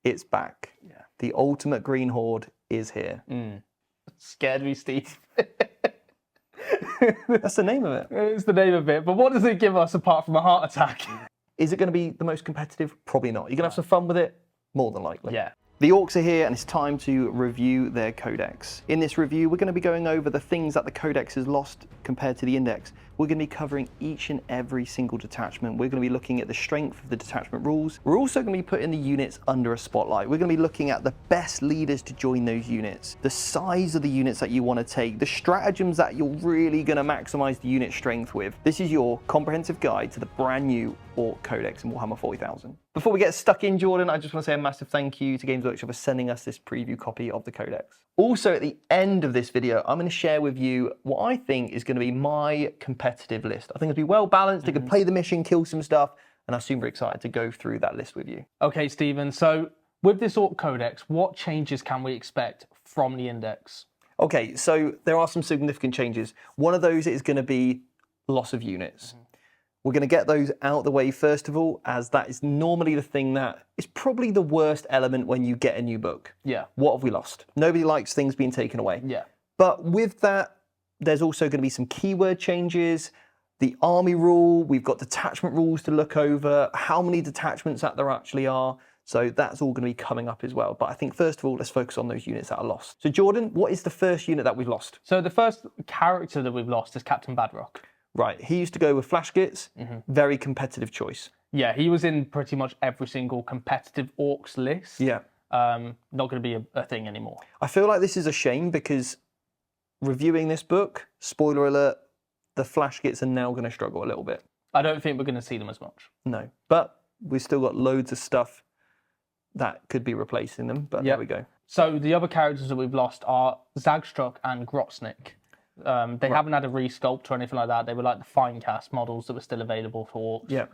it's back. Yeah. The ultimate green horde is here. Scared me, Steve. That's the name of it. It's the name of it. But what does it give us apart from a heart attack? Is it going to be the most competitive? Probably not. You're going to have some fun with it? More than likely. Yeah. The Orks are here and it's time to review their codex. In this review, we're going to be going over the things that the codex has lost compared to the index. We're going to be covering each and every single detachment. We're going to be looking at the strength of the detachment rules. We're also going to be putting the units under a spotlight. We're going to be looking at the best leaders to join those units, the size of the units that you want to take, the stratagems that you're really going to maximize the unit strength with. This is your comprehensive guide to the brand new Ork Codex in Warhammer 40,000. Before we get stuck in, Jordan, I just want to say a massive thank you to Games Workshop for sending us this preview copy of the Codex. Also, at the end of this video, I'm going to share with you what I think is going to be my competitive list. I think it'll be well balanced. It can play the mission, kill some stuff, and I'm super excited to go through that list with you. Okay, Stephen, so with this Ork Codex, what changes can we expect from the index? Okay, so there are some significant changes. One of those is going to be loss of units. We're going to get those out of the way first of all, as that is normally the thing that is probably the worst element when you get a new book. Yeah. What have we lost? Nobody likes things being taken away. Yeah. But with that, there's also going to be some keyword changes, the army rule, we've got detachment rules to look over, how many detachments that there actually are. So that's all going to be coming up as well. But I think first of all, let's focus on those units that are lost. So Jordan, what is the first unit that we've lost? So the first character that we've lost is Captain Badrock. Right, he used to go with Flashgits, very competitive choice. Yeah, he was in pretty much every single competitive Orks list. Yeah. Not going to be a thing anymore. I feel like this is a shame because reviewing this book, spoiler alert, the Flashgits are now going to struggle a little bit. I don't think we're going to see them as much. No, but we've still got loads of stuff that could be replacing them, but there we go. So the other characters that we've lost are Zagstruck and Grotsnik. They haven't had a resculpt or anything like that. They were like the fine cast models that were still available for Orks. Yeah.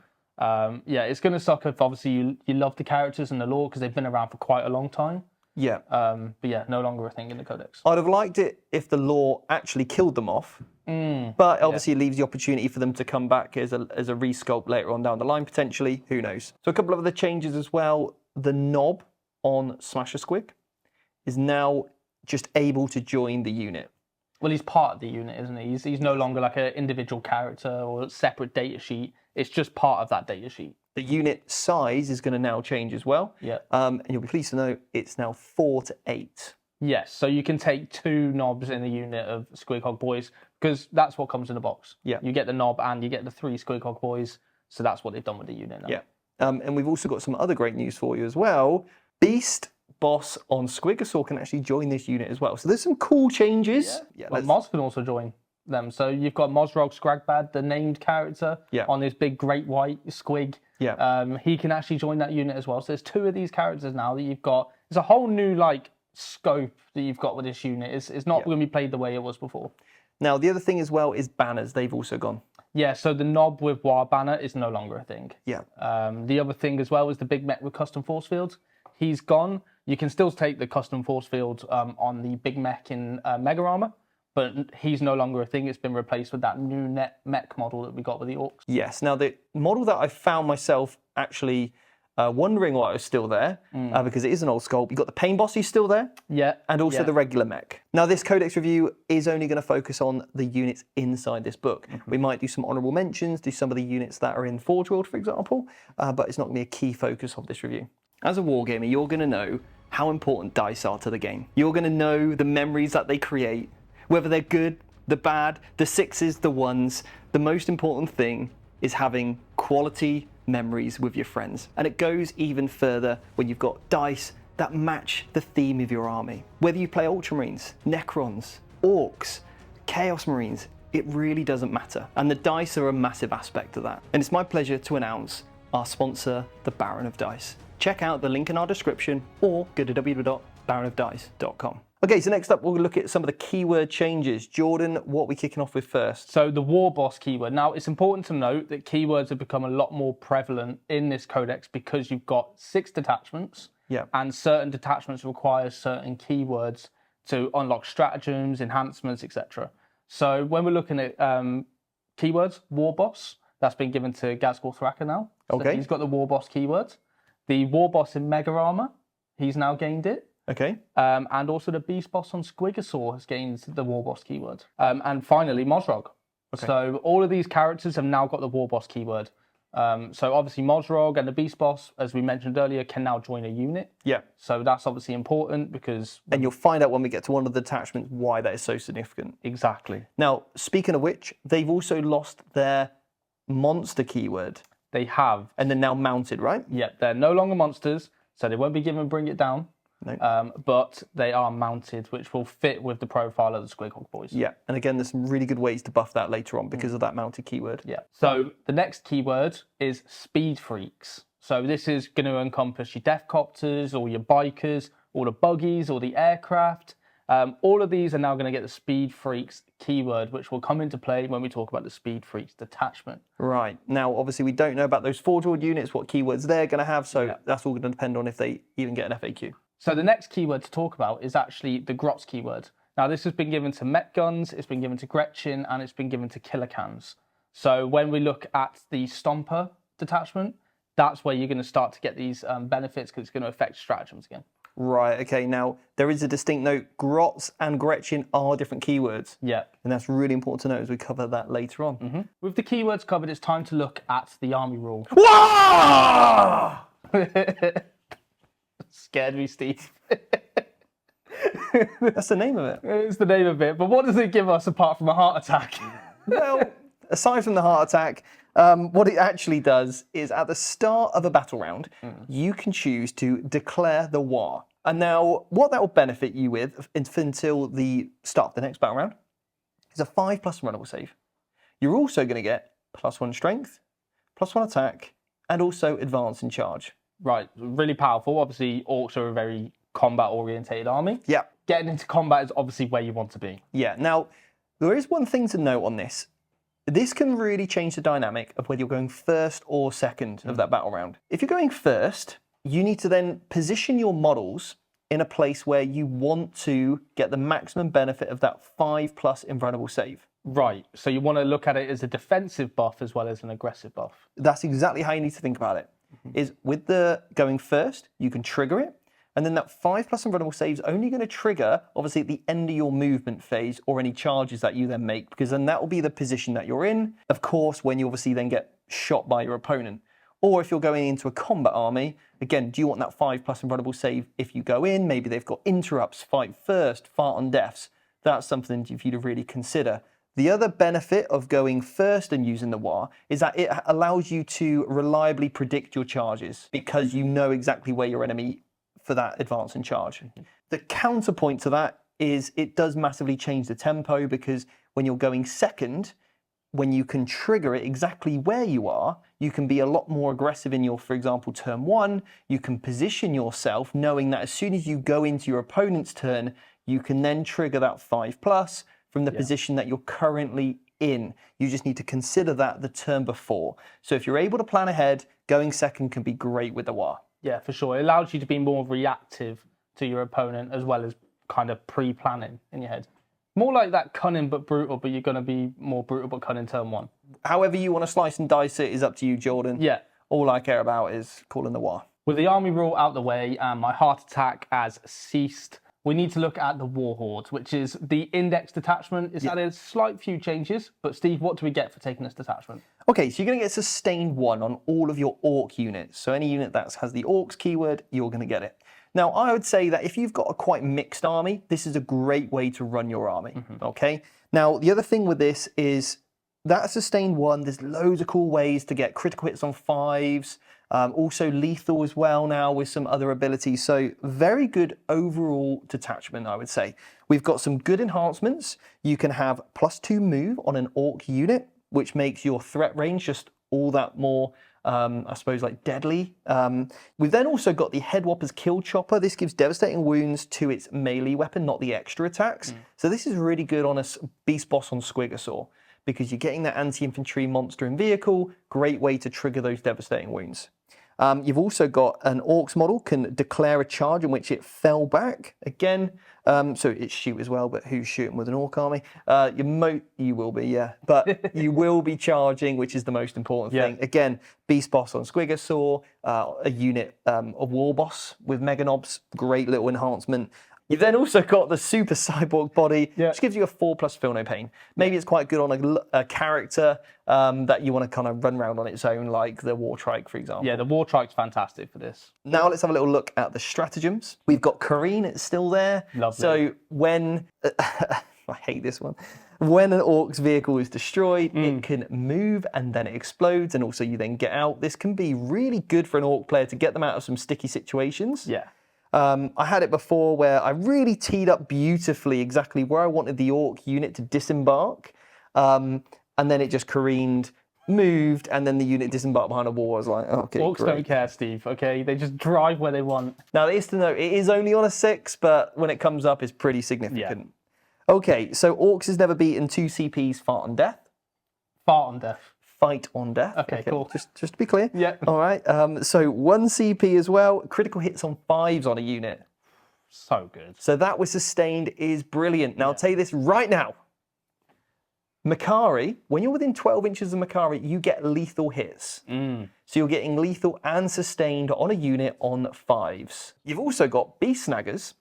Yeah, it's going to suck if obviously you love the characters and the lore because they've been around for quite a long time. Yeah. But yeah, no longer a thing in the Codex. I'd have liked it if the lore actually killed them off, but obviously it leaves the opportunity for them to come back as a resculpt later on down the line, potentially. Who knows? So a couple of other changes as well. The knob on Smasher Squig is now just able to join the unit. Well, he's part of the unit, isn't he? He's no longer like an individual character or a separate data sheet. It's just part of that data sheet. The unit size is going to now change as well. Yeah. And you'll be pleased to know it's now 4 to 8. Yes, so you can take 2 knobs in the unit of Squighog Boyz because that's what comes in the box. Yeah. You get the knob and you get the 3 Squighog Boyz, so that's what they've done with the unit now. Yeah. And we've also got some other great news for you as well. Beast Boss on Squigosaur can actually join this unit as well. So there's some cool changes. Yeah, well, Moz can also join them. So you've got Mozrog Scragbad, the named character, on this big great white squig. Yeah. He can actually join that unit as well. So there's 2 of these characters now that you've got. It's a whole new like scope that you've got with this unit. It's not going to be played the way it was before. Now the other thing as well is banners. They've also gone. Yeah, so the knob with WAAAGH banner is no longer a thing. Yeah. The other thing as well is the big mech with custom force fields. He's gone. You can still take the custom force field on the big mech in Mega Armor, but he's no longer a thing. It's been replaced with that new mech model that we got with the Orks. Yes. Now, the model that I found myself actually wondering why it was still there, because it is an old sculpt. You've got the Pain Boss, he's still there. Yeah. And also the regular mech. Now, this Codex review is only going to focus on the units inside this book. We might do some honourable mentions, do some of the units that are in Forge World, for example, but it's not going to be a key focus of this review. As a wargamer, you're going to know how important dice are to the game. You're going to know the memories that they create, whether they're good, the bad, the 6s, the 1s. The most important thing is having quality memories with your friends. And it goes even further when you've got dice that match the theme of your army. Whether you play Ultramarines, Necrons, Orks, Chaos Marines, it really doesn't matter. And the dice are a massive aspect of that. And it's my pleasure to announce our sponsor, the Baron of Dice. Check out the link in our description or go to www.baronofdice.com. Okay, so next up we'll look at some of the keyword changes. Jordan, what are we kicking off with first? So the War Boss keyword. Now, it's important to note that keywords have become a lot more prevalent in this codex because you've got 6 detachments, and certain detachments require certain keywords to unlock stratagems, enhancements, etc. So when we're looking at keywords, War Boss, that's been given to Gazgul Thraka now. So he's got the War Boss keyword. The War Boss in Mega Armor he's now gained it. Okay. And also the beast boss on Squigosaur has gained the war boss keyword. And finally, Mozrog. Okay. So all of these characters have now got the war boss keyword. So obviously Mozrog and the beast boss, as we mentioned earlier, can now join a unit. Yeah. So that's obviously important because... And you'll find out when we get to one of the detachments why that is so significant. Exactly. Now, speaking of which, they've also lost their monster keyword. They have. And they're now mounted, right? Yeah, they're no longer monsters, so they won't be given Bring It Down. No. But they are mounted, which will fit with the profile of the Squighog boys. Yeah, and again, there's some really good ways to buff that later on because of that mounted keyword. Yeah. So the next keyword is Speed Freaks. So this is going to encompass your Deathcopters, or your bikers, or the buggies, or the aircraft. All of these are now going to get the Speed Freaks keyword, which will come into play when we talk about the Speed Freaks detachment. Right. Now, obviously, we don't know about those Forge World units, what keywords they're going to have, so that's all going to depend on if they even get an FAQ. So the next keyword to talk about is actually the Grots keyword. Now, this has been given to Met Guns, it's been given to Gretchen, and it's been given to Killer Cans. So when we look at the Stomper detachment, that's where you're going to start to get these benefits because it's going to affect stratagems again. Right, okay. Now, there is a distinct note. Grots and Gretchen are different keywords. Yeah. And that's really important to know as we cover that later on. Mm-hmm. With the keywords covered, it's time to look at the army rule. Scared me, Steve. That's the name of it. It's the name of it. But what does it give us apart from a heart attack? Well, aside from the heart attack, what it actually does is at the start of a battle round, you can choose to declare the war. And now, what that will benefit you with until the start of the next battle round is a 5+ runnable save. You're also going to get +1 strength, +1 attack, and also advance and charge. Right, really powerful. Obviously, Orcs are a very combat-orientated army. Yeah. Getting into combat is obviously where you want to be. Yeah. Now, there is one thing to note on this. This can really change the dynamic of whether you're going first or second of that battle round. If you're going first, you need to then position your models in a place where you want to get the maximum benefit of that 5+ invulnerable save. Right, so you want to look at it as a defensive buff as well as an aggressive buff. That's exactly how you need to think about it. Is with the going first, you can trigger it, and then that 5+ invulnerable save is only going to trigger, obviously, at the end of your movement phase or any charges that you then make, because then that will be the position that you're in, of course, when you obviously then get shot by your opponent. Or if you're going into a combat army, again, do you want that 5+ invulnerable save if you go in? Maybe they've got interrupts, fight first, fart on deaths. That's something for you to really consider. The other benefit of going first and using the WAAAGH is that it allows you to reliably predict your charges because you know exactly where your enemy for that advance and charge. The counterpoint to that is it does massively change the tempo because when you're going second, when you can trigger it exactly where you are, you can be a lot more aggressive in your, for example, turn 1. You can position yourself knowing that as soon as you go into your opponent's turn, you can then trigger that 5+ from the position that you're currently in. You just need to consider that the turn before. So if you're able to plan ahead, going second can be great with the WAAAGH. Yeah, for sure. It allows you to be more reactive to your opponent as well as kind of pre-planning in your head. More like that cunning but brutal, but you're going to be more brutal but cunning turn 1. However you want to slice and dice it is up to you, Jordan. Yeah. All I care about is calling the WAAAGH. With the army rule out the way and my heart attack has ceased, we need to look at the War Horde, which is the index detachment. It's had a slight few changes, but Steve, what do we get for taking this detachment? Okay, so you're going to get sustained 1 on all of your Ork units. So any unit that has the Orks keyword, you're going to get it. Now, I would say that if you've got a quite mixed army, this is a great way to run your army, okay? Now, the other thing with this is that sustained 1, there's loads of cool ways to get critical hits on 5s, also lethal as well now with some other abilities. So very good overall detachment, I would say. We've got some good enhancements. You can have +2 move on an Ork unit, which makes your threat range just all that more, I suppose, like deadly. We've then also got the Headwhopper's Kill Chopper. This gives devastating wounds to its melee weapon, not the extra attacks. So this is really good on a beast boss on Squigosaur, because you're getting that anti-infantry monster and vehicle, great way to trigger those devastating wounds. You've also got an Orks model can declare a charge in which it fell back again. So it's shoot as well, but who's shooting with an Ork army? You will be, yeah. But you will be charging, which is the most important thing. Again, Beast Boss on Squigosaur, a unit of War Boss with Mega Knobs, great little enhancement. You've then also got the Super Cyborg body, which gives you a 4+ Feel No Pain. Maybe it's quite good on a character that you want to kind of run around on its own, like the War Trike, for example. Yeah, the War Trike's fantastic for this. Now let's have a little look at the stratagems. We've got Kareen, it's still there. Lovely. So when, I hate this one. When an Ork's vehicle is destroyed, it can move and then it explodes, and also you then get out. This can be really good for an Ork player to get them out of some sticky situations. Yeah. I had it before where I really teed up beautifully exactly where I wanted the Ork unit to disembark, and then it just careened, moved, and then the unit disembarked behind a wall. I was like, okay, Orks great. don't care, Steve, okay? They just drive where they want. Now, it is to note, it is only on a 6, but when it comes up, it's pretty significant. Yeah. Okay, so Orks has never beaten 2 CPs Fart on Death. Fart on Death. Fight on Death. Okay, cool. Just to be clear. Yeah. All right. So 1 CP as well. Critical hits on 5s on a unit. So good. So that was sustained is brilliant. Now I'll tell you this right now. Makari, when you're within 12 inches of Makari, you get lethal hits. So you're getting lethal and sustained on a unit on 5s. You've also got Beast Snaggers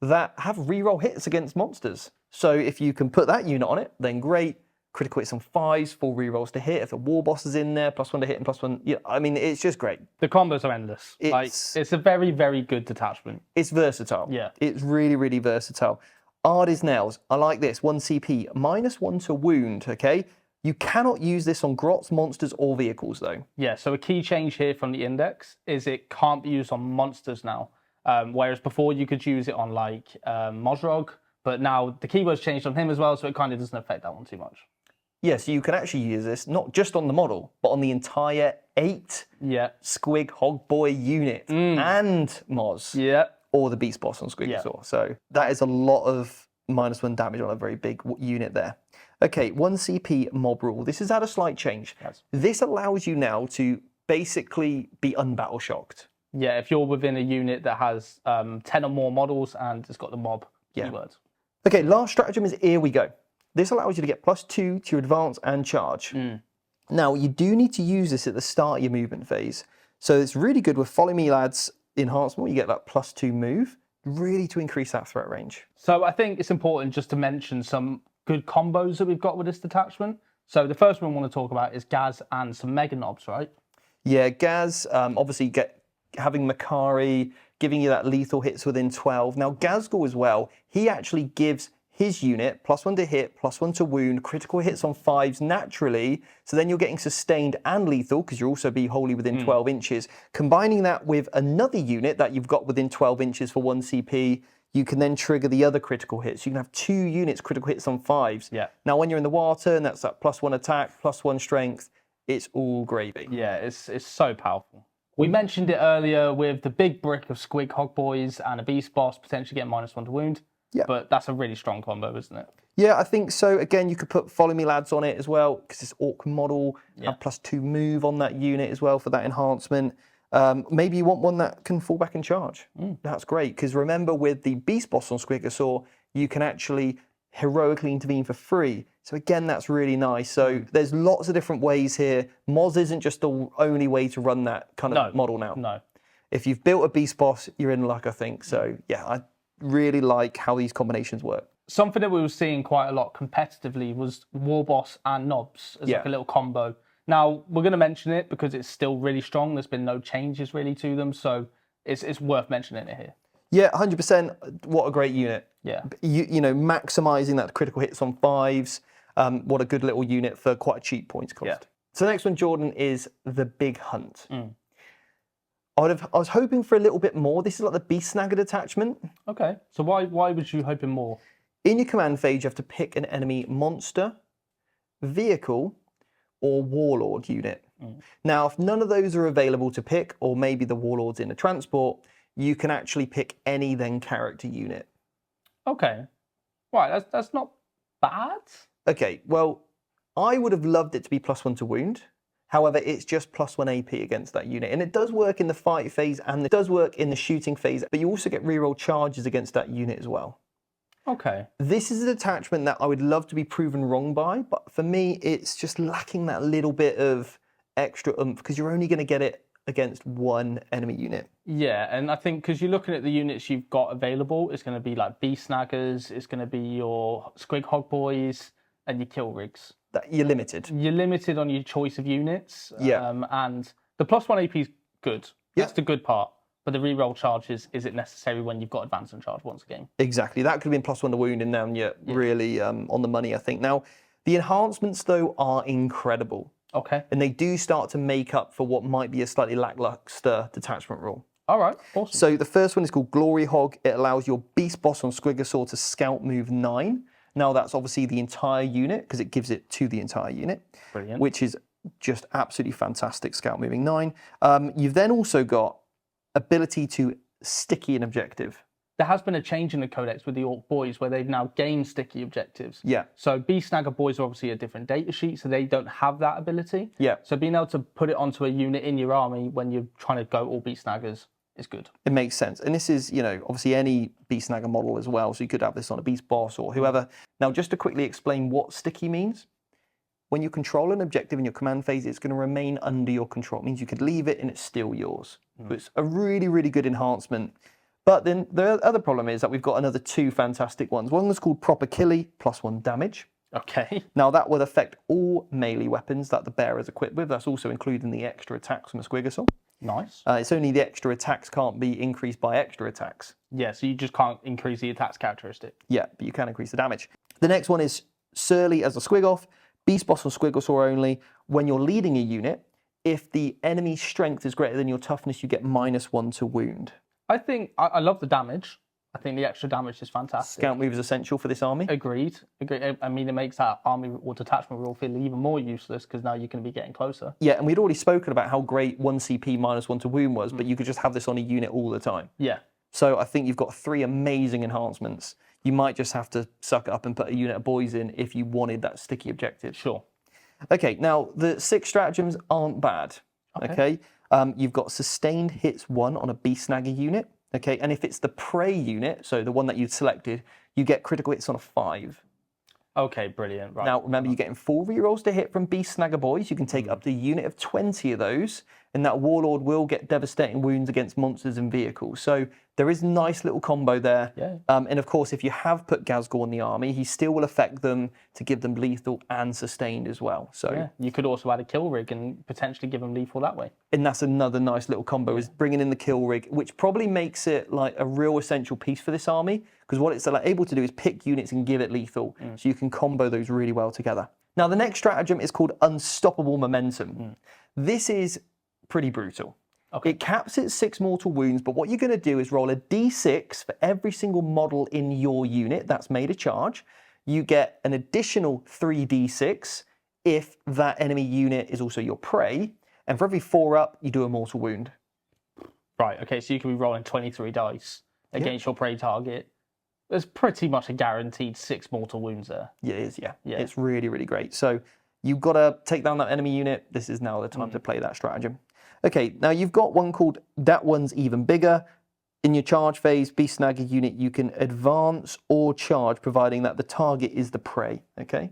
that have reroll hits against monsters. So if you can put that unit on it, then great. Critical hits on 5s, 4 rerolls to hit. If the War Boss is in there, +1 to hit and +1. Yeah, I mean, it's just great. The combos are endless. It's a very, very good detachment. It's versatile. Yeah. It's really, really versatile. Ardis Nails, I like this. 1 CP, -1 to wound, okay? You cannot use this on grots, monsters, or vehicles, though. Yeah, so a key change here from the index is it can't be used on monsters now. Whereas before you could use it on, like, Mozrog, but now the keyword's changed on him as well, so it kind of doesn't affect that one too much. Yeah, so you can actually use this not just on the model, but on the entire 8 Squig Hog Boy unit and Moz. Yeah. Or the Beast Boss on Squigosaur. So that is a lot of -1 damage on a very big unit there. Okay, 1 CP mob rule. This has had a slight change. Yes. This allows you now to basically be unbattle shocked. Yeah, if you're within a unit that has 10 or more models and it's got the mob keywords. Okay, last stratagem is Here We Go. This allows you to get +2 to your advance and charge. Now, you do need to use this at the start of your movement phase. So it's really good with Follow Me Lads enhancement. You get that +2 move, really to increase that threat range. So I think it's important just to mention some good combos that we've got with this detachment. So the first one I want to talk about is Gaz and some Mega Knobs, right? Yeah, Gaz, obviously having Makari, giving you that lethal hits within 12. Now, Gazgul as well, he actually gives his unit +1 to hit, +1 to wound, critical hits on 5s naturally. So then you're getting sustained and lethal because you'll also be wholly within 12 inches. Combining that with another unit that you've got within 12 inches for 1 CP, you can then trigger the other critical hits. You can have 2 units critical hits on 5s. Yeah. Now, when you're in the water and that's that +1 attack, +1 strength, it's all gravy. Yeah, it's so powerful. We mentioned it earlier with the big brick of Squig Hog Boys and a Beast Boss potentially getting -1 to wound. Yeah. But that's a really strong combo, isn't it? Yeah, I think so. Again, you could put Follow Me Lads on it as well, because it's Ork model, have +2 move on that unit as well for that enhancement. Maybe you want one that can fall back and charge. That's great, because remember with the Beast Boss on Squigosaur, you can actually heroically intervene for free. So again, that's really nice. So there's lots of different ways here. Moz isn't just the only way to run that kind of model now. No. If you've built a Beast Boss, you're in luck, I think. So yeah, I really like how these combinations work. Something that we were seeing quite a lot competitively was War Boss and Knobs as like a little combo. Now, we're going to mention it because it's still really strong. There's been no changes really to them, so it's worth mentioning it here. Yeah, 100%. What a great unit. Yeah. You know, maximising that critical hits on 5s. What a good little unit for quite a cheap points cost. Yeah. So the next one, Jordan, is the Big Hunt. I was hoping for a little bit more. This is like the Beast Snagger Detachment. Okay, so why was you hoping more? In your command phase, you have to pick an enemy monster, vehicle, or warlord unit. Now, if none of those are available to pick, or maybe the warlord's in a transport, you can actually pick any then character unit. Okay, right, that's not bad. Okay, well, I would have loved it to be +1 to wound, However, it's just +1 AP against that unit. And it does work in the fight phase and it does work in the shooting phase, but you also get reroll charges against that unit as well. Okay. This is a detachment that I would love to be proven wrong by, but for me, it's just lacking that little bit of extra oomph because you're only going to get it against one enemy unit. Yeah, and I think because you're looking at the units you've got available, it's going to be like Beast Snaggers, it's going to be your Squig Hog Boys, and your Kill Rigs. You're limited. You're limited on your choice of units. Yeah. And the +1 AP is good. That's Yeah. the good part. But the reroll charges, is it necessary when you've got advance and charge once again? Exactly. That could have been +1 to wound, and now you're really on the money, I think. Now, the enhancements, though, are incredible. Okay. And they do start to make up for what might be a slightly lackluster detachment rule. All right. Awesome. So the first one is called Glory Hog. It allows your Beast Boss on Squigosaur to scout move 9. Now, that's obviously the entire unit because it gives it to the entire unit. Brilliant. Which is just absolutely fantastic, scout moving 9. You've then also got ability to sticky an objective. There has been a change in the codex with the Ork Boys where they've now gained sticky objectives. Yeah. So Beast Snagger Boys are obviously a different data sheet, so they don't have that ability. Yeah. So being able to put it onto a unit in your army when you're trying to go all Beast Snaggers is good. It makes sense. And this is, obviously any Beast Snagger model as well. So you could have this on a Beast Boss or whoever. Now, just to quickly explain what sticky means. When you control an objective in your command phase, it's going to remain under your control. It means you could leave it and it's still yours. So it's a really, really good enhancement. But then the other problem is that we've got another 2 fantastic ones. One was called Proper Killy, +1 damage. Okay. Now that would affect all melee weapons that the bearer is equipped with. That's also including the extra attacks from a Squigosaur. Nice. It's only the extra attacks can't be increased by extra attacks. Yeah, so you just can't increase the attacks characteristic. Yeah, but you can increase the damage. The next one is Surly as a Squig-Off. Beast Boss on Squigosaur only. When you're leading a unit, if the enemy's strength is greater than your toughness, you get -1 to wound. I think I love the damage. I think the extra damage is fantastic. Scout move is essential for this army. Agreed. I mean, it makes that army or detachment rule feel even more useless because now you're going to be getting closer. Yeah, and we'd already spoken about how great 1 CP -1 to wound was, but you could just have this on a unit all the time. Yeah. So I think you've got 3 amazing enhancements. You might just have to suck it up and put a unit of Boyz in if you wanted that sticky objective. Sure. Okay, now the 6 stratagems aren't bad. Okay. You've got sustained hits 1 on a Beast Snagger unit. Okay, and if it's the prey unit, so the one that you'd selected, you get critical hits on a 5. Okay, brilliant. Right. Now, remember, you're getting 4 rerolls to hit from Beast Snagger Boys. You can take up to a unit of 20 of those, and that Warlord will get devastating wounds against monsters and vehicles. So there is a nice little combo there. Yeah. And of course, if you have put Ghazghkull in the army, he still will affect them to give them lethal and sustained as well. So yeah, you could also add a kill rig and potentially give them lethal that way. And that's another nice little combo, is bringing in the kill rig, which probably makes it like a real essential piece for this army, because what it's able to do is pick units and give it lethal, so you can combo those really well together. Now, the next stratagem is called Unstoppable Momentum. This is pretty brutal. Okay. It caps at 6 mortal wounds, but what you're going to do is roll a d6 for every single model in your unit that's made a charge. You get an additional 3d6 if that enemy unit is also your prey, and for every 4 up, you do a mortal wound. Right, okay, so you can be rolling 23 dice against your prey target. There's pretty much a guaranteed 6 mortal wounds there. Yeah, it is, yeah. It's really, really great. So you've got to take down that enemy unit. This is now the time to play that stratagem. Okay, now you've got one called That One's Even Bigger. In your charge phase, Beast Snagger unit, you can advance or charge, providing that the target is the prey, okay?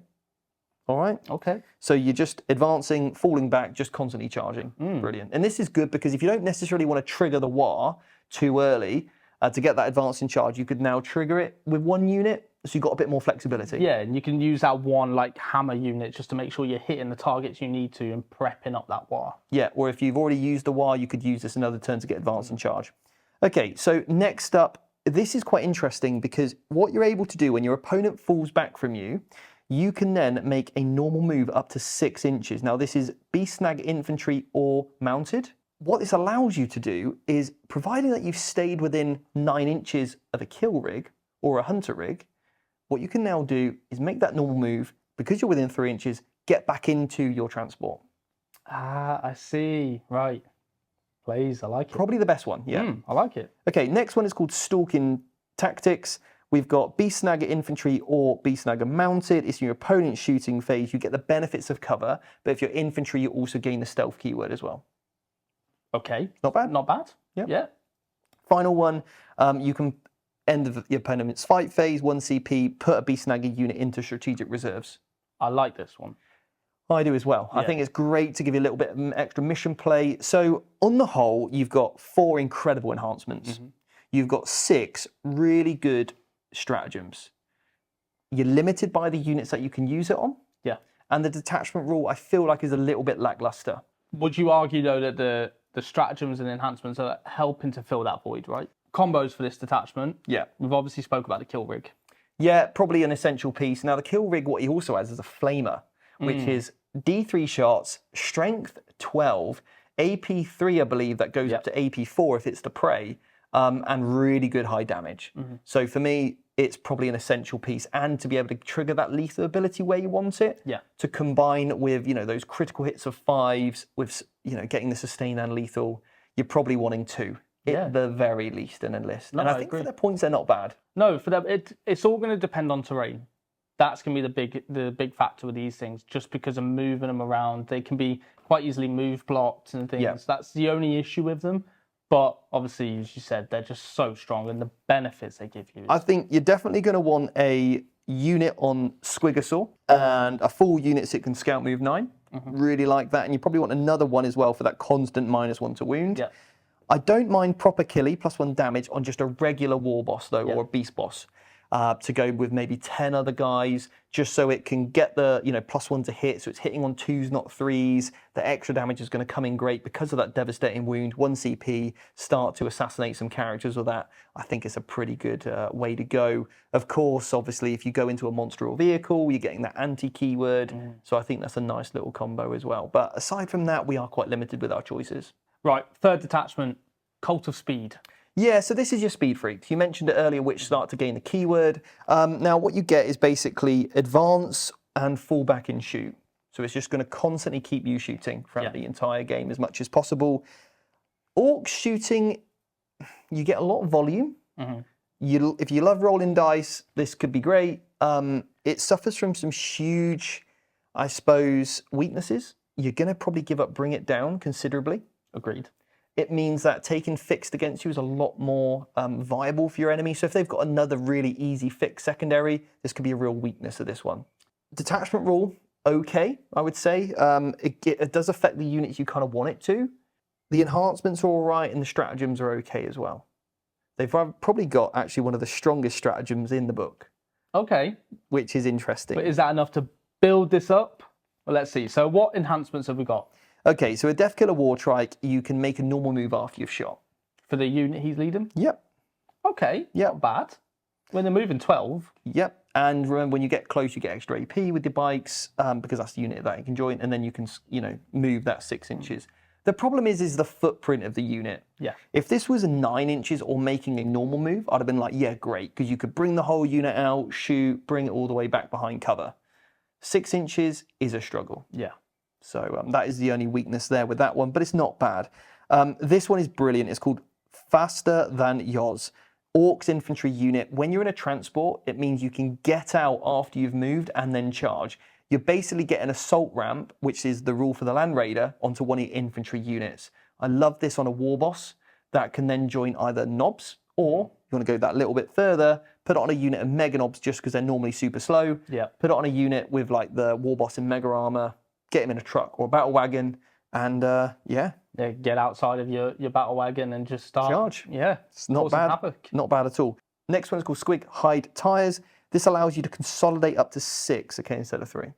All right? Okay. So you're just advancing, falling back, just constantly charging. Brilliant. And this is good because if you don't necessarily want to trigger the WAAAGH too early to get that advance in charge, you could now trigger it with 1 unit, so you've got a bit more flexibility. Yeah, and you can use that one like hammer unit just to make sure you're hitting the targets you need to and prepping up that WAAAGH. Yeah, or if you've already used the WAAAGH, you could use this another turn to get advance in charge. Okay, so next up, this is quite interesting because what you're able to do when your opponent falls back from you, you can then make a normal move up to 6 inches. Now, this is Beast Snag infantry or mounted. What this allows you to do is, providing that you've stayed within 9 inches of a kill rig or a hunter rig, what you can now do is make that normal move, because you're within 3 inches, get back into your transport. Ah, I see. Right. Please, I like it. Probably the best one, yeah. I like it. Okay, next one is called Stalking Tactics, We've got Beast Snagger Infantry or Beast Snagger Mounted. It's in your opponent's shooting phase. You get the benefits of cover, but if you're infantry, you also gain the stealth keyword as well. Okay. Not bad. Not bad. Yep. Yeah. Final one, you can end of your opponent's fight phase, 1 CP, put a Beast Snagger unit into strategic reserves. I like this one. I do as well. Yeah. I think it's great to give you a little bit of extra mission play. So on the whole, you've got 4 incredible enhancements. You've got 6 really good stratagems. You're limited by the units that you can use it on. Yeah. And the detachment rule, I feel like, is a little bit lackluster. Would you argue, though, that the stratagems and enhancements are helping to fill that void, right? Combos for this detachment. Yeah. We've obviously spoke about the kill rig. Yeah, probably an essential piece. Now, the kill rig, what he also has is a flamer, which is D3 shots, strength 12, AP 3, I believe, that goes up to AP 4 if it's the prey, and really good high damage. So for me, it's probably an essential piece, and to be able to trigger that lethal ability where you want it, to combine with, you know, those critical hits of 5s, with, you know, getting the sustain and lethal, you're probably wanting 2. At the very least in a list. No, and I think agree. for their points, they're not bad. No, for them, it's all going to depend on terrain. That's going to be the big factor with these things, just because of moving them around. They can be quite easily move blocked and things. Yeah. That's the only issue with them. But obviously, as you said, they're just so strong, and the benefits they give you. I think you're definitely going to want a unit on Squigosaur and a full unit so it can scout move 9. Really like that. And you probably want another one as well for that constant -1 to wound. Yeah. I don't mind proper killy, +1 damage on just a regular war boss, though, or a beast boss, to go with maybe 10 other guys, just so it can get the, you know, +1 to hit, so it's hitting on 2s, not 3s. The extra damage is going to come in great because of that devastating wound. 1 CP, start to assassinate some characters with that. I think it's a pretty good way to go. Of course, obviously, if you go into a monster or vehicle, you're getting that anti-keyword, so I think that's a nice little combo as well. But aside from that, we are quite limited with our choices. Right, third detachment, Cult of Speed. Yeah, so this is your speed freak. You mentioned it earlier, which start to gain the keyword. Now, what you get is basically advance and fall back in shoot. So it's just going to constantly keep you shooting throughout the entire game as much as possible. Orc shooting, you get a lot of volume. If you love rolling dice, this could be great. It suffers from some huge, I suppose, weaknesses. You're going to probably give up Bring It Down considerably. Agreed. It means that taking fixed against you is a lot more viable for your enemy. So if they've got another really easy fixed secondary, this could be a real weakness of this one. Detachment rule, okay, I would say. It does affect the units you kind of want it to. The enhancements are all right, and the stratagems are okay as well. They've probably got actually one of the strongest stratagems in the book. Okay. Which is interesting. But is that enough to build this up? Well, let's see. So what enhancements have we got? Okay, so a Death Killer War Trike, you can make a normal move after you've shot. For the unit he's leading? Yep. Okay, not bad. When they're moving 12. Yep, and remember when you get close, you get extra AP with your bikes, because that's the unit that you can join, and then you can, you know, move that 6 inches. The problem is the footprint of the unit. Yeah. If this was 9 inches or making a normal move, I'd have been like, yeah, great, because you could bring the whole unit out, shoot, bring it all the way back behind cover. 6 inches is a struggle. Yeah. So that is the only weakness there with that one, but it's not bad. This one is brilliant. It's called Faster Than Yoz. Orcs infantry unit. When you're in a transport, it means you can get out after you've moved and then charge. You're basically getting an assault ramp, which is the rule for the Land Raider, onto one of your infantry units. I love this on a war boss that can then join either knobs, or you want to go that little bit further, put it on a unit of mega knobs just because they're normally super slow. Yeah. Put it on a unit with like the war boss in mega armor, get him in a truck or a battle wagon, and get outside of your battle wagon and just start. Charge. Yeah. It's not bad. Havoc. Not bad at all. Next one is called Squig Hide Tires. This allows you to consolidate up to 6, okay, instead of 3.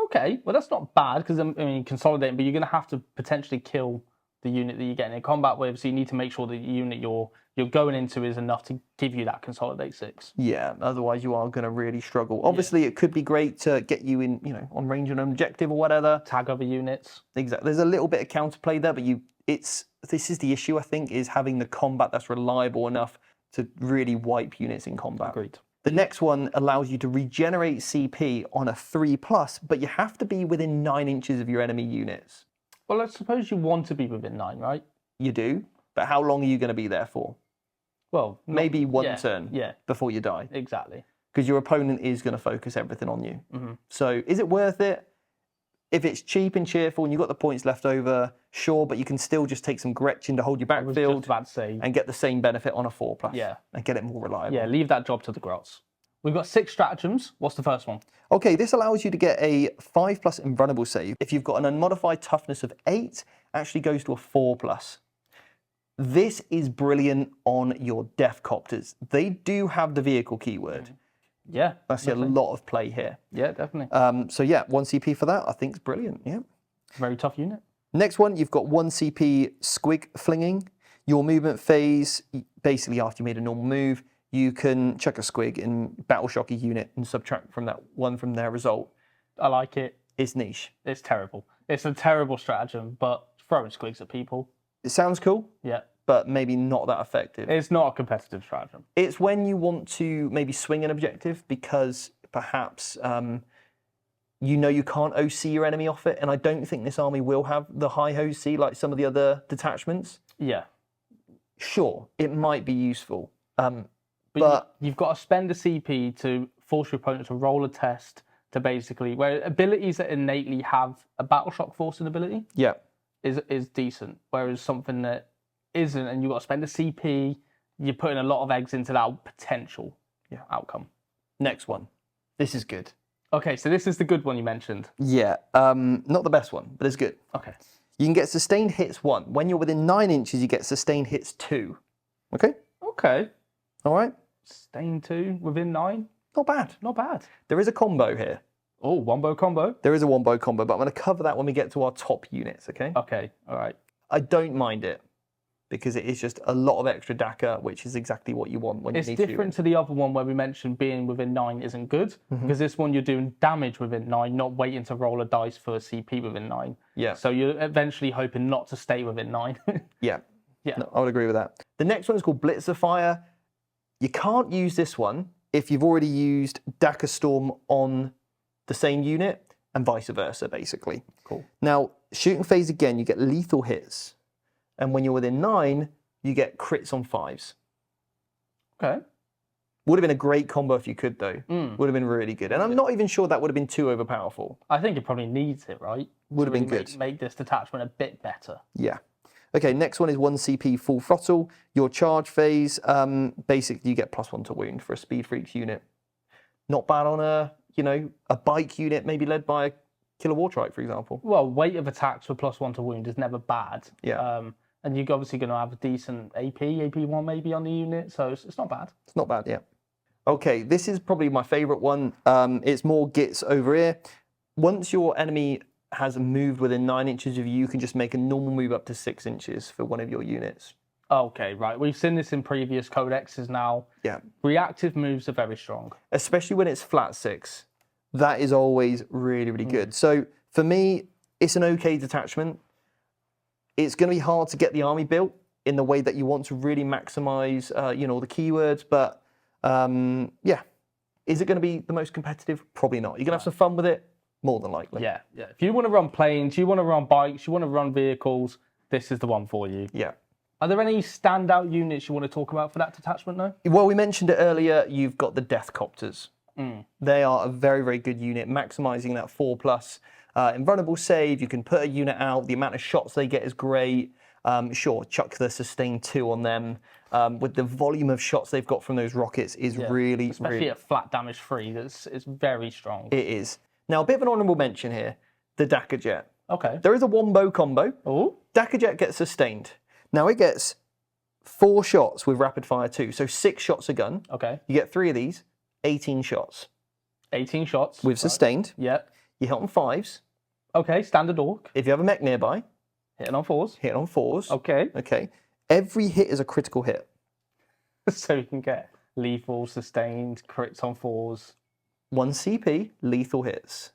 Okay, well that's not bad because I mean consolidating, but you're going to have to potentially kill the unit that you're getting in combat with, so you need to make sure that the unit you're going into is enough to give you that consolidate 6. Yeah, otherwise you are going to really struggle. Obviously, it could be great to get you in, you know, on range and an objective or whatever. Tag other units. Exactly. There's a little bit of counterplay there, but this is the issue, I think, is having the combat that's reliable enough to really wipe units in combat. Agreed. The next one allows you to regenerate CP on a 3+, but you have to be within 9 inches of your enemy units. Well, I suppose you want to be within 9, right? You do, but how long are you going to be there for? Well, maybe one turn before you die. Exactly. Because your opponent is going to focus everything on you. So is it worth it? If it's cheap and cheerful and you've got the points left over, sure, but you can still just take some Gretchen to hold your backfield and get the same benefit on a 4+. Yeah. And get it more reliable. Yeah, leave that job to the grots. We've got 6 stratagems. What's the first one? Okay, this allows you to get a 5+ invulnerable save. If you've got an unmodified toughness of 8, actually goes to a 4+. This is brilliant on your death copters. They do have the vehicle keyword. Yeah. I see a lot of play here. Yeah, definitely. So yeah, 1 CP for that, I think is brilliant. Yeah. Very tough unit. Next one, you've got 1 CP squig flinging. Your movement phase, basically after you made a normal move, you can chuck a squig in battle shock a unit and subtract from that one from their result. I like it. It's niche. It's terrible. It's a terrible stratagem, but throwing squigs at people. It sounds cool. Yeah. But maybe not that effective. It's not a competitive stratagem. It's when you want to maybe swing an objective because perhaps you can't OC your enemy off it, and I don't think this army will have the high OC like some of the other detachments. Yeah. Sure, it might be useful. But you've got to spend a CP to force your opponent to roll a test to basically, where abilities that innately have a battle shock forcing ability is decent, whereas something that isn't, and you've got to spend a CP, you're putting a lot of eggs into that potential outcome. Next one. This is good. Okay, so this is the good one you mentioned. Yeah, not the best one, but it's good. Okay. You can get sustained hits 1. When you're within 9 inches, you get sustained hits 2. Okay? Okay. All right. Sustained 2 within 9? Not bad. Not bad. There is a combo here. Oh, wombo combo? There is a wombo combo, but I'm going to cover that when we get to our top units, okay? Okay, all right. I don't mind it because it is just a lot of extra DACA, which is exactly what you want when you need to. It's different to the other one where we mentioned being within 9 isn't good, because this one you're doing damage within 9, not waiting to roll a dice for a CP within 9. Yeah. So you're eventually hoping not to stay within 9. Yeah. Yeah. No, I would agree with that. The next one is called Blitzerfire. You can't use this one if you've already used DACA Storm on the same unit and vice versa, basically. Cool. Now, shooting phase again, you get lethal hits. And when you're within 9, you get crits on 5s. Okay. Would have been a great combo if you could, though. Would have been really good. And I'm not even sure that would have been too overpowerful. I think it probably needs it, right? Would have been good. Make this detachment a bit better. Yeah. Okay, next one is 1 CP full throttle. Your charge phase, basically you get +1 to wound for a Speed Freaks unit. Not bad on a bike unit, maybe led by a Killer Wartrike, for example. Well, weight of attacks with +1 to wound is never bad. Yeah. And you're obviously going to have a decent AP1 maybe on the unit, so it's not bad. It's not bad, yeah. Okay, this is probably my favourite one. It's more gits over here. Once your enemy has moved within 9 inches of you, you can just make a normal move up to 6 inches for one of your units. Okay, right. We've seen this in previous codexes now. Yeah. Reactive moves are very strong. Especially when it's flat 6. That is always really, really good. So for me, it's an okay detachment. It's going to be hard to get the army built in the way that you want to really maximize, the keywords. But yeah, is it going to be the most competitive? Probably not. You're going to have some fun with it, more than likely. Yeah, yeah. If you want to run planes, you want to run bikes, you want to run vehicles, this is the one for you. Yeah. Are there any standout units you want to talk about for that detachment, though? Well, we mentioned it earlier. You've got the Death Copters. They are a very, very good unit, maximizing that 4+ invulnerable save. You can put a unit out. The amount of shots they get is great. Sure, chuck the sustain 2 on them. With the volume of shots they've got from those rockets is really, especially at flat damage 3. It's very strong. It is. Now, a bit of an honourable mention here: the Dakka Jet. Okay. There is a wombo combo. Oh. Dakka Jet gets sustained. Now it gets 4 shots with rapid fire 2, so 6 shots a gun. Okay. You get 3 of these. 18 shots. 18 shots. With sustained. Yeah. You hit on 5s. Okay, standard orc. If you have a mech nearby. Hitting on 4s. Hit on 4s. Okay. Okay. Every hit is a critical hit. So you can get lethal, sustained, crits on 4s. 1 CP, lethal hits.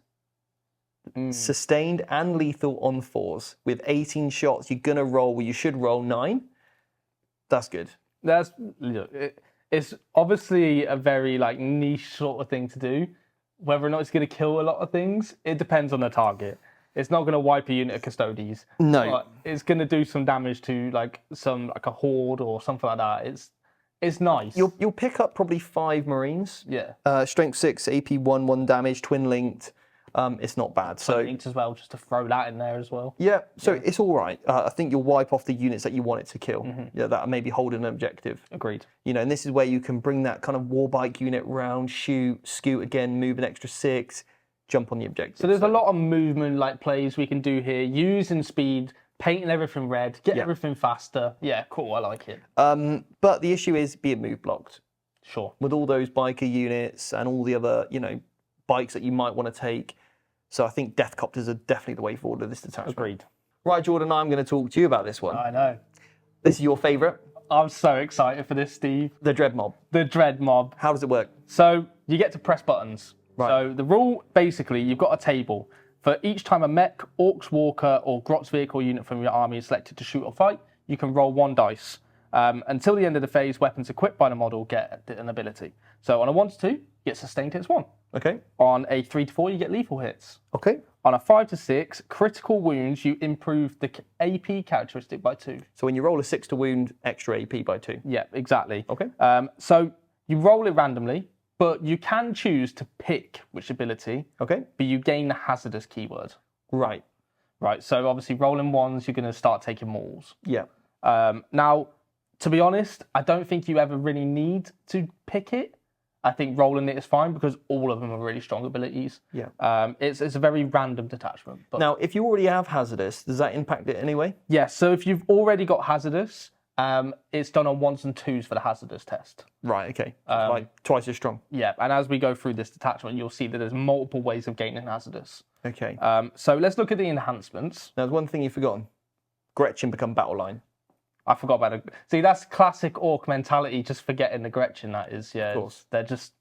Sustained and lethal on 4s. With 18 shots, you're going to roll, well, you should roll 9. That's good. It's obviously a very niche sort of thing to do. Whether or not it's going to kill a lot of things, it depends on the target. It's not going to wipe a unit of Custodes. No. But it's going to do some damage to a horde or something like that. It's nice. You'll pick up probably 5 Marines. Yeah. Strength 6, AP 1, 1 damage, twin linked. It's not bad. So linked as well, just to throw that in there as well. Yeah, so it's all right. I think you'll wipe off the units that you want it to kill. Yeah, that are maybe holding an objective. Agreed. You know, and this is where you can bring that kind of war bike unit round, shoot, scoot again, move an extra 6, jump on the objective. So there's a lot of movement like plays we can do here, using speed, painting everything red, get everything faster. Yeah, cool, I like it. But the issue is, be it move blocked. Sure. With all those biker units and all the other, bikes that you might want to take. So I think death copters are definitely the way forward with this detachment. Agreed. Right, Jordan, I'm going to talk to you about this one. I know. This is your favourite. I'm so excited for this, Steve. The Dread Mob. The Dread Mob. How does it work? So you get to press buttons. Right. So the rule, basically, you've got a table. For each time a mech, Orks Walker, or Grot's vehicle unit from your army is selected to shoot or fight, you can roll 1 dice. Until the end of the phase, weapons equipped by the model get an ability. So on a 1 to 2, you get sustained hits 1. Okay. On a 3 to 4, you get lethal hits. Okay. On a 5 to 6, critical wounds, you improve the AP characteristic by 2. So when you roll a 6 to wound, extra AP by 2. Yeah, exactly. Okay. So you roll it randomly, but you can choose to pick which ability. Okay. But you gain the hazardous keyword. Right. Right. So obviously, rolling 1s, you're going to start taking mauls. Yeah. Now, to be honest, I don't think you ever really need to pick it. I think rolling it is fine because all of them are really strong abilities. Yeah. It's a very random detachment. But Now, if you already have hazardous, does that impact it anyway? yeah, so if you've already got hazardous, it's done on 1s and 2s for the hazardous test. Right, okay. Like twice as strong. Yeah, and as we go through this detachment, you'll see that there's multiple ways of gaining hazardous. Okay. So let's look at the enhancements. Now, there's one thing you've forgotten. Gretchen become battle line. I forgot about it. See, that's classic Orc mentality, just forgetting the Gretchen, that is. Yeah, Of course. they're just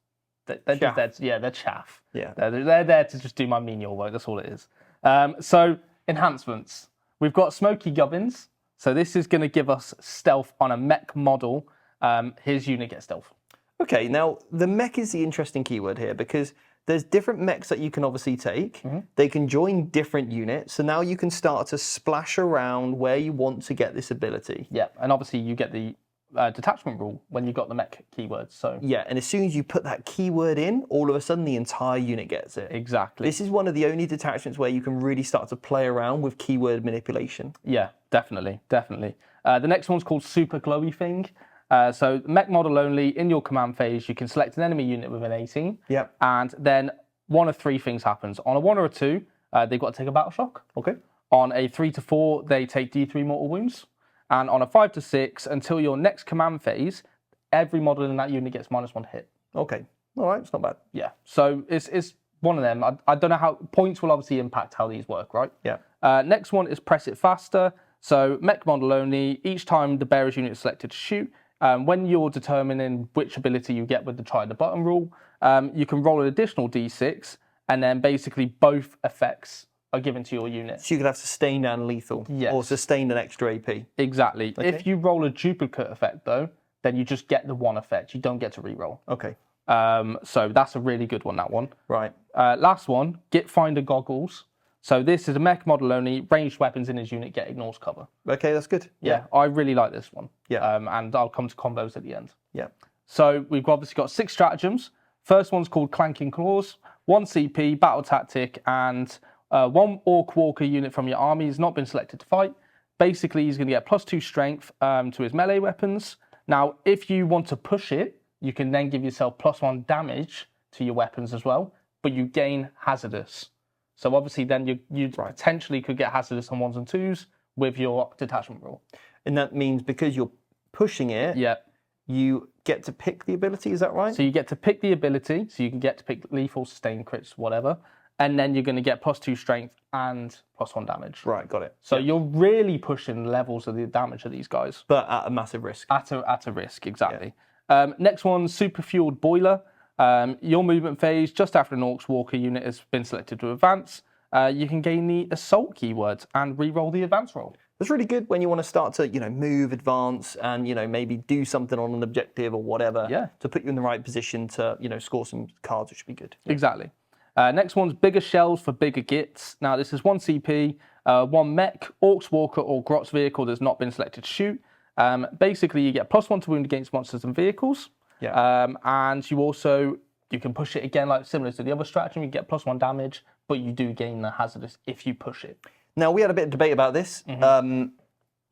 they're Chaff. just there. Yeah, they're chaff. Yeah. They're there to just do my menial work. That's all it is. So enhancements. We've got Smoky Gubbins. So this is going to give us stealth on a mech model. His unit gets stealth. Okay, now the mech is the interesting keyword here because there's different mechs that you can obviously take. They can join different units. So now you can start to splash around where you want to get this ability. Yeah, and obviously you get the detachment rule when you've got the mech keywords. So yeah, and as soon as you put that keyword in, all of a sudden the entire unit gets it. Exactly. This is one of the only detachments where you can really start to play around with keyword manipulation. Yeah, definitely. The next one's called Super Glowy Thing. So mech model only, in your command phase, you can select an enemy unit with an 18. Yep. And then one of 3 things happens. On a 1 or a 2, they've got to take a battle shock. Okay. On a 3 to 4, they take D3 mortal wounds. And on a 5 to 6, until your next command phase, every model in that unit gets -1 hit. Okay. All right, it's not bad. Yeah. So it's one of them. I don't know how points will obviously impact how these work, right? Yeah. Next one is Press It Faster. So mech model only. Each time the bearer's unit is selected to shoot, when you're determining which ability you get with the try the button rule, you can roll an additional d6, and then basically both effects are given to your unit. So you could have sustained and lethal, Yes. or sustained and extra AP. Exactly. Okay. If you roll a duplicate effect, though, then you just get the 1 effect. You don't get to reroll. Okay. So that's a really good one, that one. Right. Last one, Git Finder Goggles. So this is a mech model only. Ranged weapons in his unit get ignores cover. Okay, that's good. Yeah, I really like this one. Yeah. And I'll come to combos at the end. Yeah. So we've obviously got 6 stratagems. First one's called Clanking Claws. 1 CP, battle tactic, and 1 Ork Walker unit from your army has not been selected to fight. Basically, he's going to get +2 strength to his melee weapons. Now, if you want to push it, you can then give yourself +1 damage to your weapons as well, but you gain hazardous. So obviously then you potentially could get hazardous on 1s and 2s with your detachment rule. And that means because you're pushing it, Yeah. you get to pick the ability, is that right? So you get to pick the ability, so you can get to pick lethal, sustained, crits, whatever, and then you're going to get +2 strength and +1 damage. Right, got it. So you're really pushing levels of the damage of these guys. But at a massive risk. At a risk, exactly. Next one, Super Fueled Boiler. Your movement phase, just after an Orks Walker unit has been selected to advance, you can gain the Assault keyword and re-roll the advance roll. That's really good when you want to start to, move, advance, and, maybe do something on an objective or whatever to put you in the right position to, score some cards, which would be good. Exactly. Next one's Bigger Shells for Bigger Gits. Now, this is 1 CP, 1 mech, Orks Walker or Grot's vehicle that's not been selected to shoot. Basically, you get +1 to wound against monsters and vehicles. Yeah. And you can push it again, like similar to the other stratagem. You get +1 damage, but you do gain the hazardous if you push it. Now, we had a bit of debate about this.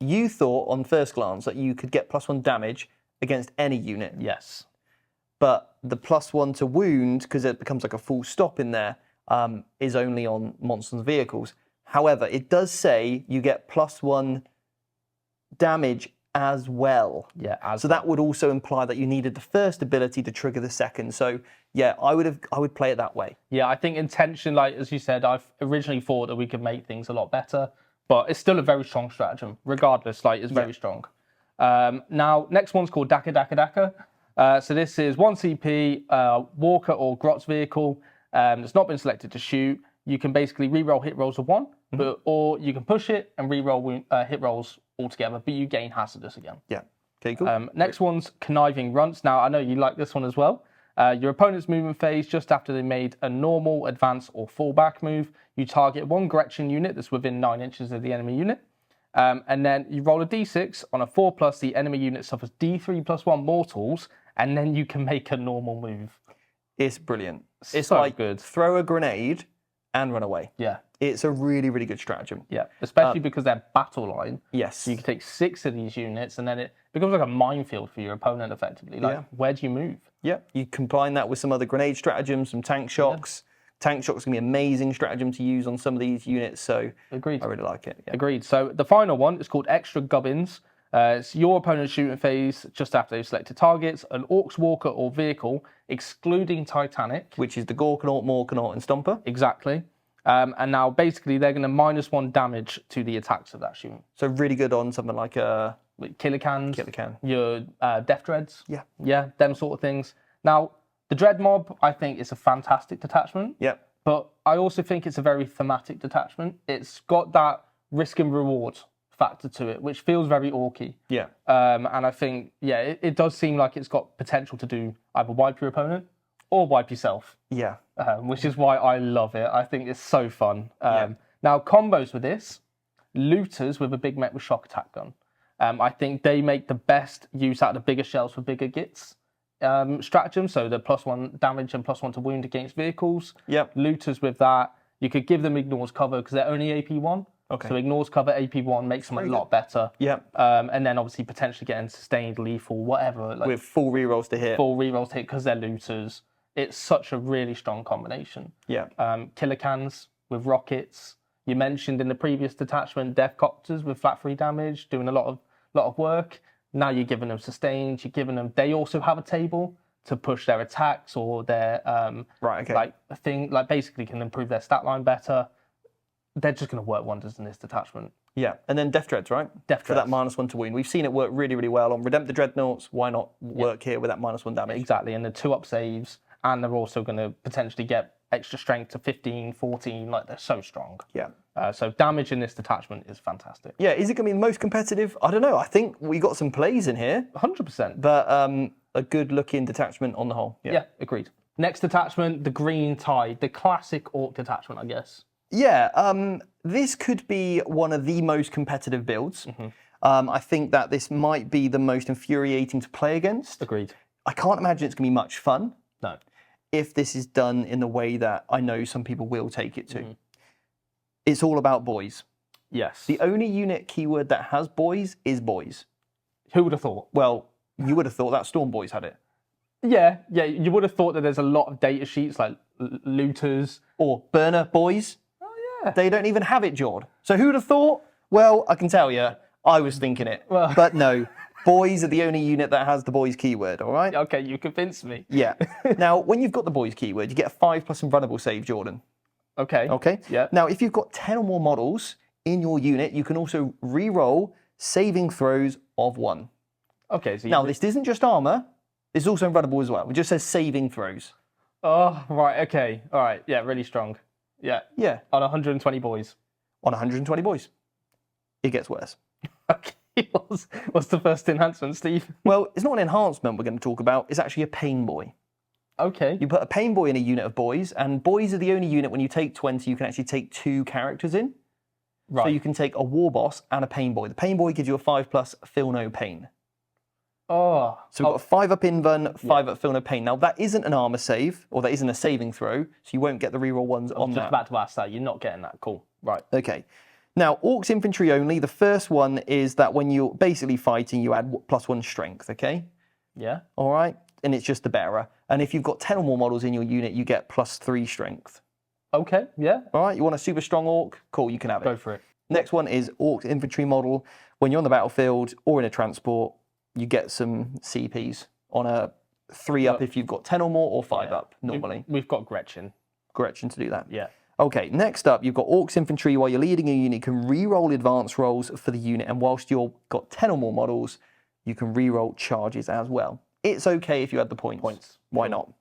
You thought on first glance that you could get +1 damage against any unit. Yes. But the +1 to wound, because it becomes like a full stop in there, is only on monsters and vehicles. However, it does say you get +1 damage as well. Yeah. So that would also imply that you needed the first ability to trigger the second. So yeah, I would play it that way. Yeah, I think intention, like as you said, I've originally thought that we could make things a lot better, but it's still a very strong stratagem. Regardless, like it's very strong. Now, next one's called Daka. So this is 1 CP, Walker or Grot's vehicle. It's not been selected to shoot. You can basically reroll hit rolls of 1, or you can push it and reroll hit rolls altogether, but you gain hazardous again. Yeah. Okay, cool. Next one's Conniving Runts. Now, I know you like this one as well. Your opponent's movement phase, just after they made a normal, advance, or fallback move, you target one Gretchen unit that's within 9 inches of the enemy unit. And then you roll a d6. On a 4+, the enemy unit suffers d3+1 mortals, and then you can make a normal move. It's brilliant. It's so like good. Throw a grenade and run away. Yeah. It's a really, really good stratagem. Yeah, especially because they're battle line. Yes. So you can take 6 of these units, and then it becomes like a minefield for your opponent, effectively. Like, where do you move? Yeah, you combine that with some other grenade stratagems, some tank shocks. Tank shocks can be an amazing stratagem to use on some of these units, so Agreed. I really like it. Yeah. Agreed. So the final one is called Extra Gubbins. It's your opponent's shooting phase just after they've selected targets, an Orks Walker or vehicle, excluding Titanic. Which is the Gorkanaut, Morkanaut, and Stomper. Exactly. And now basically they're going to -1 damage to the attacks of that shooting. So really good on something like Killer Cans, Can. your Death Dreads. Yeah. Yeah, them sort of things. Now, the Dread Mob, I think, is a fantastic detachment. Yeah. But I also think it's a very thematic detachment. It's got that risk and reward factor to it, which feels very orky. Yeah. And I think, it does seem like it's got potential to do either wipe your opponent or wipe yourself. Yeah. Which is why I love it. I think it's so fun. Now, combos with this, looters with a big mech with shock attack gun. I think they make the best use out of the bigger shells for bigger gits stratagem. So the +1 damage and +1 to wound against vehicles. Yep. Looters with that. You could give them ignores cover because they're only AP1. Okay. So ignores cover, AP1 makes them a lot better. Yep. And then obviously potentially getting sustained, lethal, whatever. Like with full rerolls to hit. Full rerolls to hit because they're looters. It's such a really strong combination. Yeah. Killer Cans with rockets. You mentioned in the previous detachment, Death Copters with flat 3 damage, doing a lot of work. Now you're giving them sustained. You're giving them. They also have a table to push their attacks or their basically can improve their stat line better. They're just going to work wonders in this detachment. Yeah, and then Death Dreads, right? Death For that Dreads. -1 to wound. We've seen it work really, really well on Redemptor Dreadnoughts. Why not work here with that -1 damage? Exactly, and the 2-up saves, and they're also going to potentially get extra strength to 15, 14, like they're so strong. Yeah. So damage in this detachment is fantastic. Yeah, is it going to be the most competitive? I don't know. I think we got some plays in here. 100%. But a good-looking detachment on the whole. Yeah, agreed. Next detachment, the Green Tide, the classic Ork detachment, I guess. Yeah, this could be one of the most competitive builds. I think that this might be the most infuriating to play against. Agreed. I can't imagine it's going to be much fun. No. If this is done in the way that I know some people will take it to. It's all about Boyz. Yes. The only unit keyword that has Boyz is Boyz. Who would have thought? Well, you would have thought that Storm Boyz had it. Yeah, you would have thought that there's a lot of data sheets like looters. Or Burner Boyz. Oh, yeah. They don't even have it, Jord. So who would have thought? Well, I can tell you, I was thinking it. Well. But no, Boyz are the only unit that has the Boyz keyword, all right? Okay, you convinced me. Yeah. Now, when you've got the Boyz keyword, you get a 5+ invulnerable save, Jordan. Okay. Okay? Yeah. Now, if you've got 10 or more models in your unit, you can also re-roll saving throws of 1. Okay, so Now, this isn't just armor. It's also invulnerable as well. It just says saving throws. Oh, right, okay. All right, yeah, really strong. Yeah. Yeah. On 120 boys. On 120 boys. It gets worse. Okay, what's the first enhancement, Steve? Well, it's not an enhancement we're going to talk about. It's actually a pain boy. Okay. You put a pain boy in a unit of Boyz, and Boyz are the only unit when you take 20, you can actually take 2 characters in. So you can take a War Boss and a Pain Boy. The Pain Boy gives you a 5+, feel no pain. Oh. So we've got a 5 up invuln, 5 up feel no pain. Now that isn't an armor save, or that isn't a saving throw, so you won't get the reroll ones on that. Just about to ask that. You're not getting that. Cool. Right. Okay. Now, Orcs infantry only. The first one is that when you're basically fighting, you add +1 strength, okay? Yeah. All right? And it's just the bearer. And if you've got 10 or more models in your unit, you get +3 strength. Okay, yeah. All right, you want a super strong Orc? Cool, you can have it. Go for it. Next one is Orcs infantry model. When you're on the battlefield or in a transport, you get some CPs on a 3 up if you've got 10 or more, or 5 up normally. We've got Gretchen. Gretchen to do that. Yeah. Okay, next up, you've got Orcs infantry. While you're leading a unit, you can re-roll advance rolls for the unit, and whilst you've got 10 or more models, you can re-roll charges as well. It's okay if you add the points. Why not?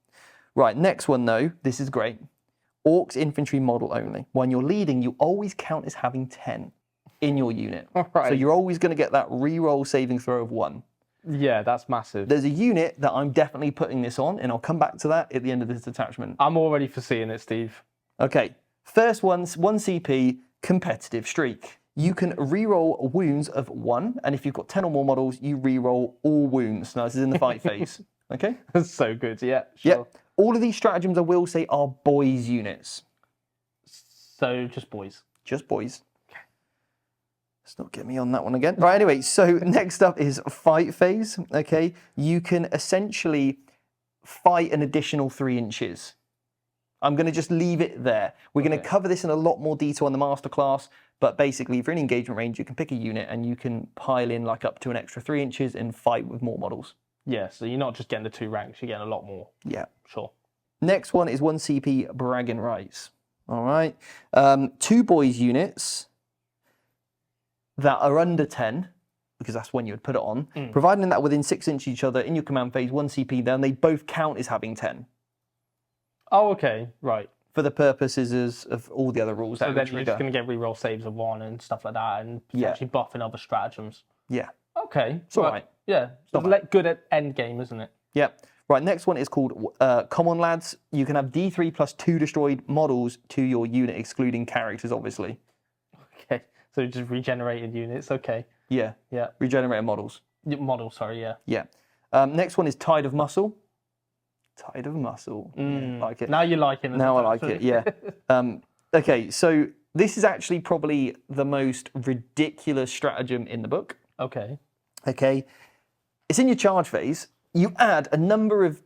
Right, next one though, this is great. Orcs infantry model only. When you're leading, you always count as having 10 in your unit. Right. So you're always going to get that re-roll saving throw of 1. Yeah, that's massive. There's a unit that I'm definitely putting this on, and I'll come back to that at the end of this detachment. I'm already foreseeing it, Steve. Okay, first one's 1 CP, competitive streak. You can re-roll wounds of 1, and if you've got 10 or more models, you re-roll all wounds. Now, this is in the fight phase. Okay? That's so good, yeah, sure. Yep. All of these stratagems, I will say, are Boyz units. So, just Boyz. Just Boyz. Okay. Let's not get me on that one again. Right, anyway, so next up is fight phase. Okay? You can essentially fight an additional 3 inches. I'm going to just leave it there. We're going to cover this in a lot more detail in the masterclass, but basically, if you're in engagement range, you can pick a unit and you can pile in like up to an extra 3 inches and fight with more models. Yeah, so you're not just getting the 2 ranks, you're getting a lot more. Yeah. Sure. Next one is 1 CP bragging rights. All right. 2 Boyz units that are under 10, because that's when you would put it on, providing that within 6 inches of each other in your command phase, 1 CP, then they both count as having 10. Oh, okay, right. For the purposes of all the other rules. So then you're just going to get reroll saves of 1 and stuff like that, and potentially buffing other stratagems. Yeah. Okay. It's all right. Yeah. It's good at end game, isn't it? Yep. Right, next one is called Common Lads. You can have D3 plus 2 destroyed models to your unit, excluding characters, obviously. Okay. So just regenerated units, okay. Yeah. Yeah. Regenerated models. Models, sorry, yeah. Yeah. Next one is Tide of Muscle. Tide of Muscle. Yeah, like it. Now you're liking it. Now I like it, yeah. Okay, so this is actually probably the most ridiculous stratagem in the book. Okay. Okay. It's in your charge phase. You add a number of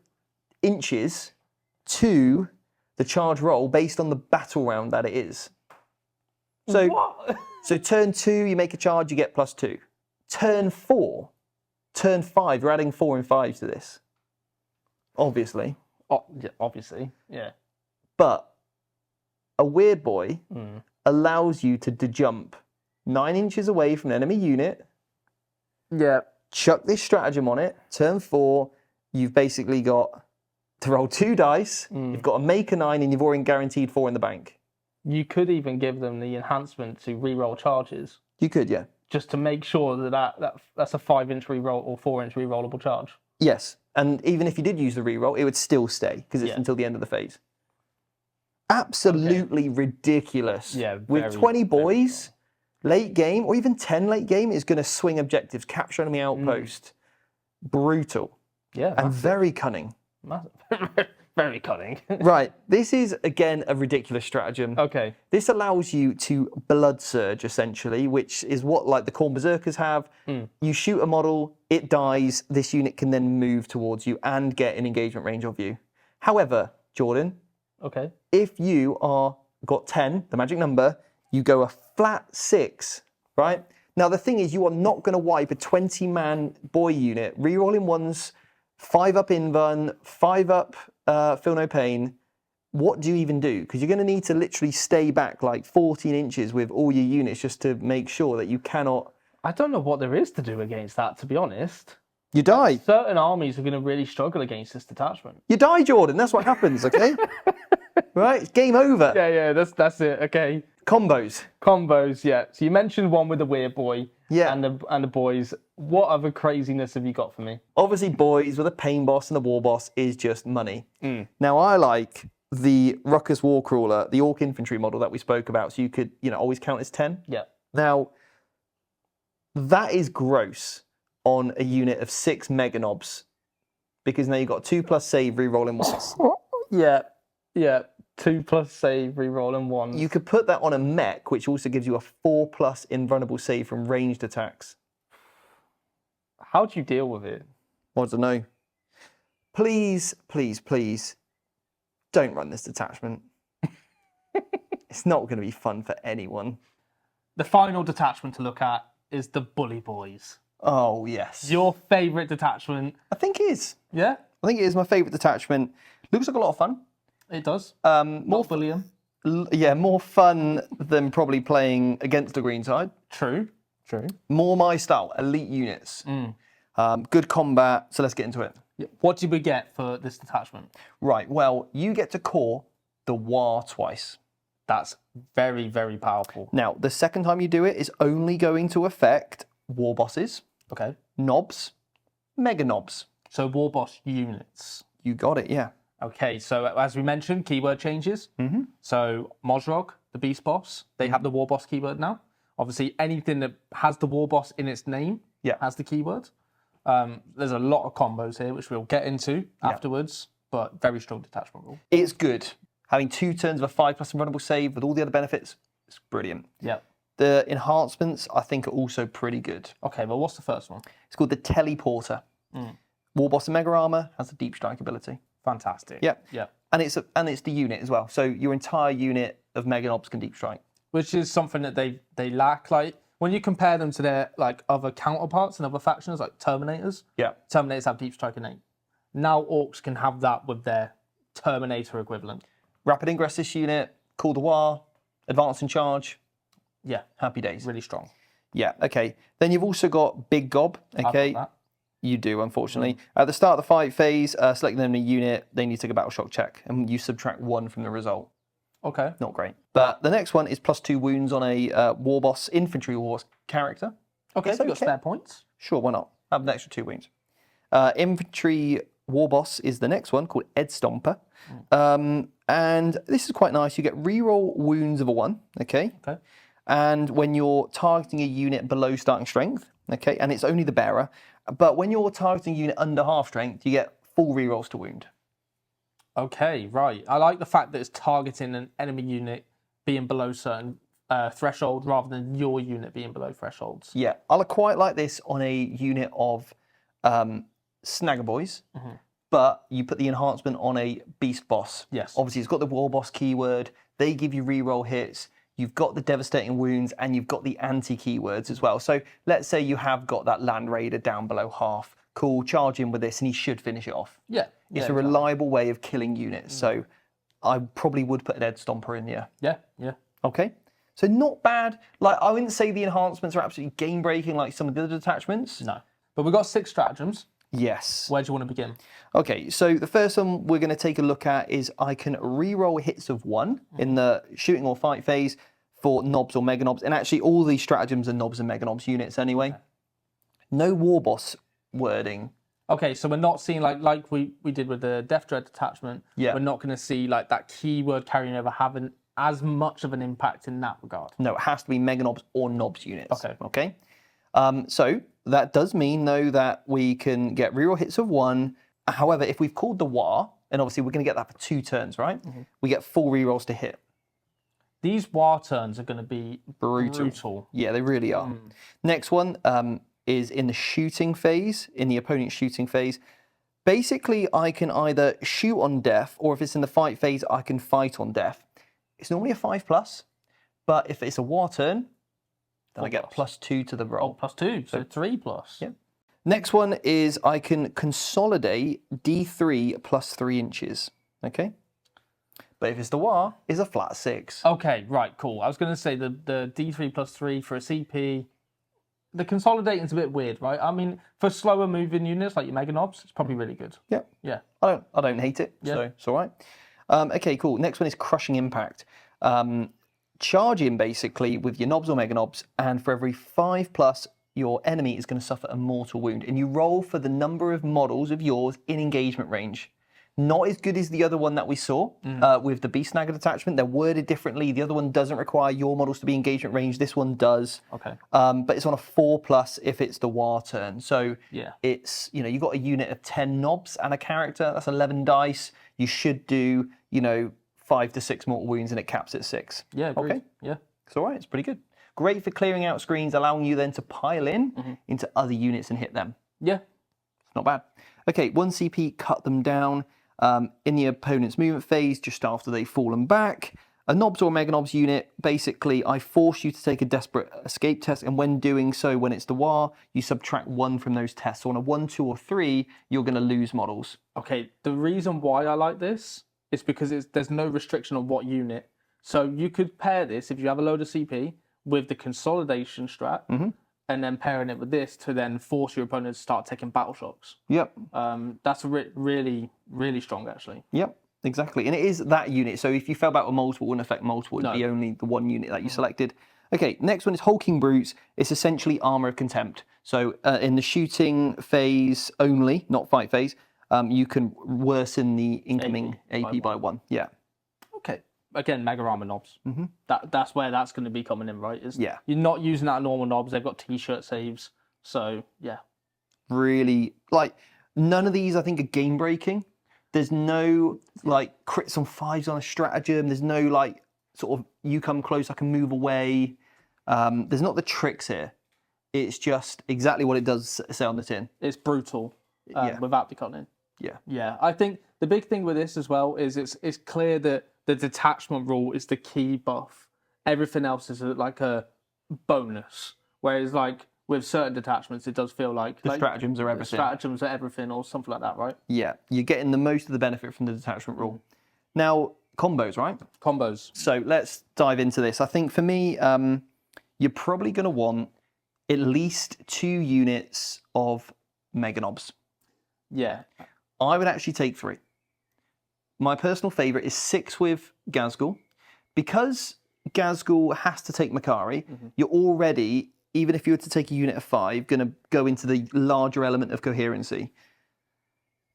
inches to the charge roll based on the battle round that it is. So, what? So turn 2, you make a charge, you get +2. Turn 4, turn 5, you're adding 4 and 5 to this. Obviously. Oh, yeah, obviously, yeah. But a Weirdboy allows you to jump 9 inches away from an enemy unit. Yeah. Chuck this stratagem on it. Turn 4, you've basically got to roll 2 dice. You've got to make a 9, and you've already guaranteed 4 in the bank. You could even give them the enhancement to reroll charges. You could, yeah. Just to make sure that's a 5-inch reroll or 4-inch rerollable charge. Yes, and even if you did use the reroll, it would still stay because it's until the end of the phase. Absolutely ridiculous. Yeah, with 20 Boyz, late game, or even 10 late game, is going to swing objectives, capture enemy outpost. Brutal. Yeah, and very cunning. Very cunning. Right, this is again a ridiculous stratagem. Okay. This allows you to blood surge essentially, which is what like the Khorne Berserkers have. You shoot a model, it dies, this unit can then move towards you and get an engagement range of you. However, Jordan, if you are got 10, the magic number, you go a flat 6, right? Now the thing is, you are not going to wipe a 20-man boy unit, rerolling ones, 5 up invuln, 5 up feel no pain. What do you even do? Because you're going to need to literally stay back like 14 inches with all your units just to make sure that you cannot... I don't know what there is to do against that, to be honest. You die. Certain armies are going to really struggle against this detachment. You die, Jordan. That's what happens, okay? Right? It's game over. Yeah, that's it, okay. Combos, yeah. So you mentioned one with the Weirdboy and the Boyz. What other craziness have you got for me? Obviously, Boyz with a Pain Boss and the War Boss is just money. Now, I like the Ruckus Warcrawler, the Ork infantry model that we spoke about, so you could, always count as 10. Yeah. Now, that is gross on a unit of 6 Mega Knobs, because now you've got 2+ save, re-rolling 1. Yeah, yeah. 2+ save, re-roll and 1. You could put that on a mech, which also gives you a 4+ invulnerable save from ranged attacks. How do you deal with it? I don't know. Please, please, please, don't run this detachment. It's not going to be fun for anyone. The final detachment to look at is the Bully Boys. Oh, yes. Your favourite detachment? I think it is. Yeah? I think it is my favourite detachment. Looks like a lot of fun. It does. More bullying. Yeah, more fun than probably playing against the green side. True. True. More my style, elite units. Good combat, so let's get into it. What did we get for this detachment? Right, well, you get to core the WAAAGH twice. That's very, very powerful. Now, the second time you do it is only going to affect war bosses, Okay. knobs, mega knobs. So war boss units. You got it, yeah. Okay, so as we mentioned, keyword changes. So Mozrog, the beast boss, they have the war boss keyword now. Obviously, anything that has the war boss in its name has the keyword. There's a lot of combos here, which we'll get into afterwards, but very strong detachment rule. It's good. Having 2 turns of a 5+ invulnerable save with all the other benefits, it's brilliant. Yeah. The enhancements, I think, are also pretty good. Okay, well, what's the first one? It's called the Teleporter. War boss and mega armor has a deep strike ability. Fantastic. Yeah. Yeah. And it's the unit as well. So your entire unit of mega knobs can deep strike. Which is something that they lack. Like when you compare them to their like other counterparts and other factions, like Terminators. Yeah. Terminators have deep strike innate. Now Orks can have that with their Terminator equivalent. Rapid ingress this unit, call the WAAAGH, advance and charge. Yeah. Happy days. Really strong. Yeah, okay. Then you've also got Big Gob, okay? I've got that. You do, unfortunately. At the start of the fight phase, select them in a unit, they need to take a battle shock check, and you subtract 1 from the result. Okay. Not great. But the next one is +2 wounds on a war boss, infantry war boss character. Okay, It's so you've got spare points. Sure, why not? Have an extra 2 wounds. Infantry war boss is the next one, called Ed Stomper. And this is quite nice. You get reroll wounds of a 1, okay? Okay. And when you're targeting a unit below starting strength, okay, and it's only the bearer, but when you're targeting a unit under half strength, you get full rerolls to wound. Okay, right. I like the fact that it's targeting an enemy unit being below certain threshold rather than your unit being below thresholds. Yeah, I quite like this on a unit of Snagger Boys, but you put the enhancement on a Beast Boss. Yes. Obviously, it's got the War Boss keyword. They give you reroll hits. You've got the devastating wounds, and you've got the anti-keywords as well. So let's say you have got that Land Raider down below half. Cool, charge in with this, and he should finish it off. Yeah. It's a reliable way of killing units. So I probably would put an Ed Stomper in there. Yeah, yeah. Okay. So not bad. Like, I wouldn't say the enhancements are absolutely game-breaking like some of the other detachments. No. But we've got 6 stratagems. Yes. Where do you want to begin? Okay, so the first one we're going to take a look at is I can re-roll hits of 1 in the shooting or fight phase for knobs or mega knobs. And actually, all these stratagems are knobs and mega knobs units anyway. Okay. No war boss wording. Okay, so we're not seeing like we did with the Death Dread Detachment. Yeah. We're not going to see like that keyword carrying over having as much of an impact in that regard. No, it has to be mega knobs or knobs units. Okay. Okay. So that does mean though that we can get reroll hits of 1. However, if we've called the WAAAGH, and obviously we're going to get that for 2 turns, right? We get 4 rerolls to hit. These WAAAGH turns are going to be brutal. Yeah, they really are. Next one is in the shooting phase, in the opponent's shooting phase. Basically, I can either shoot on death, or if it's in the fight phase, I can fight on death. It's normally a 5+, but if it's a war turn, then I get +2 to the roll. Oh, +2, so 3+. Yeah. Next one is I can consolidate D3 +3 inches. Okay. But if it's the WAAAGH, it's a flat 6. Okay, right, cool. I was going to say the D3 +3 for a CP. The consolidating's a bit weird, right? I mean, for slower moving units like your Mega Knobs, it's probably really good. Yeah. Yeah. I don't hate it, so it's all right. Okay, cool. Next one is Crushing Impact. Charge in basically with your knobs or mega knobs, and for every 5+, your enemy is going to suffer a mortal wound. And you roll for the number of models of yours in engagement range. Not as good as the other one that we saw with the Beast Snagger detachment. They're worded differently. The other one doesn't require your models to be engagement range. This one does. Okay. But it's on a 4+ if it's the War turn. So yeah, it's, you know, you've got a unit of 10 knobs and a character. That's 11 dice. You should do, you know, 5 to 6 mortal wounds and it caps at 6. Yeah, agreed. Okay. Yeah. It's all right. It's pretty good. Great for clearing out screens, allowing you then to pile in into other units and hit them. Yeah. It's not bad. Okay, 1 CP, cut them down in the opponent's movement phase just after they've fallen back. A Knobs or Mega Knobs unit, basically, I force you to take a desperate escape test, and when doing so, when it's the WAAAGH, you subtract 1 from those tests. So on a 1, 2, or 3, you're going to lose models. Okay, the reason why I like this is because there's no restriction on what unit. So you could pair this, if you have a load of CP, with the consolidation strat, and then pairing it with this to then force your opponent to start taking battle shocks. Yep. That's really, really strong, actually. Yep, exactly. And it is that unit. So if you fell back with multiple, it wouldn't affect multiple. It'd be only the one unit that you selected. Okay, next one is Hulking Brutes. It's essentially Armor of Contempt. So in the shooting phase only, not fight phase, you can worsen the incoming AP by 1. Yeah. Okay. Again, Mega Armor Knobs. That's where that's going to be coming in, right? Yeah. You're not using that normal knobs. They've got T-shirt saves. So, yeah. Really, like, none of these I think are game breaking. There's no like crits on 5s on a stratagem. There's no like sort of you come close, I can move away. There's not the tricks here. It's just exactly what it does say on the tin. It's brutal without the cunning. Yeah. Yeah. I think the big thing with this as well is it's clear that the detachment rule is the key buff. Everything else is like a bonus. Whereas like with certain detachments, it does feel like the stratagems are everything. Stratagems are everything, or something like that, right? Yeah, you're getting the most of the benefit from the detachment rule. Now, combos, right? Combos. So let's dive into this. I think for me, you're probably going to want at least 2 units of Mega Knobs. Yeah. I would actually take 3. My personal favourite is 6 with Ghazghkull. Because Ghazghkull has to take Makari, you're already, even if you were to take a unit of 5, going to go into the larger element of coherency.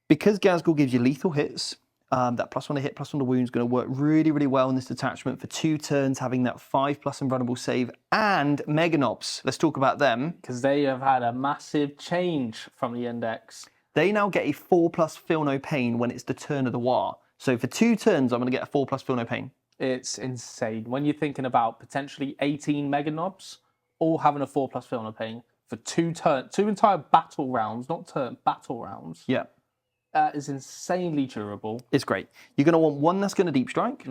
Because Ghazghkull gives you lethal hits, that +1 to hit, +1 to wound is going to work really, really well in this detachment for 2 turns, having that 5+ invulnerable save, and Mega Knobs. Let's talk about them. Because they have had a massive change from the index. They now get a 4+ Feel No Pain when it's the turn of the WAAAGH. So for 2 turns, I'm going to get a 4+ Feel No Pain. It's insane. When you're thinking about potentially 18 Mega Knobs, all having a 4+ Feel No Pain for 2 entire battle rounds, not battle rounds. Yeah. Is insanely durable. It's great. You're going to want 1 that's going to deep strike.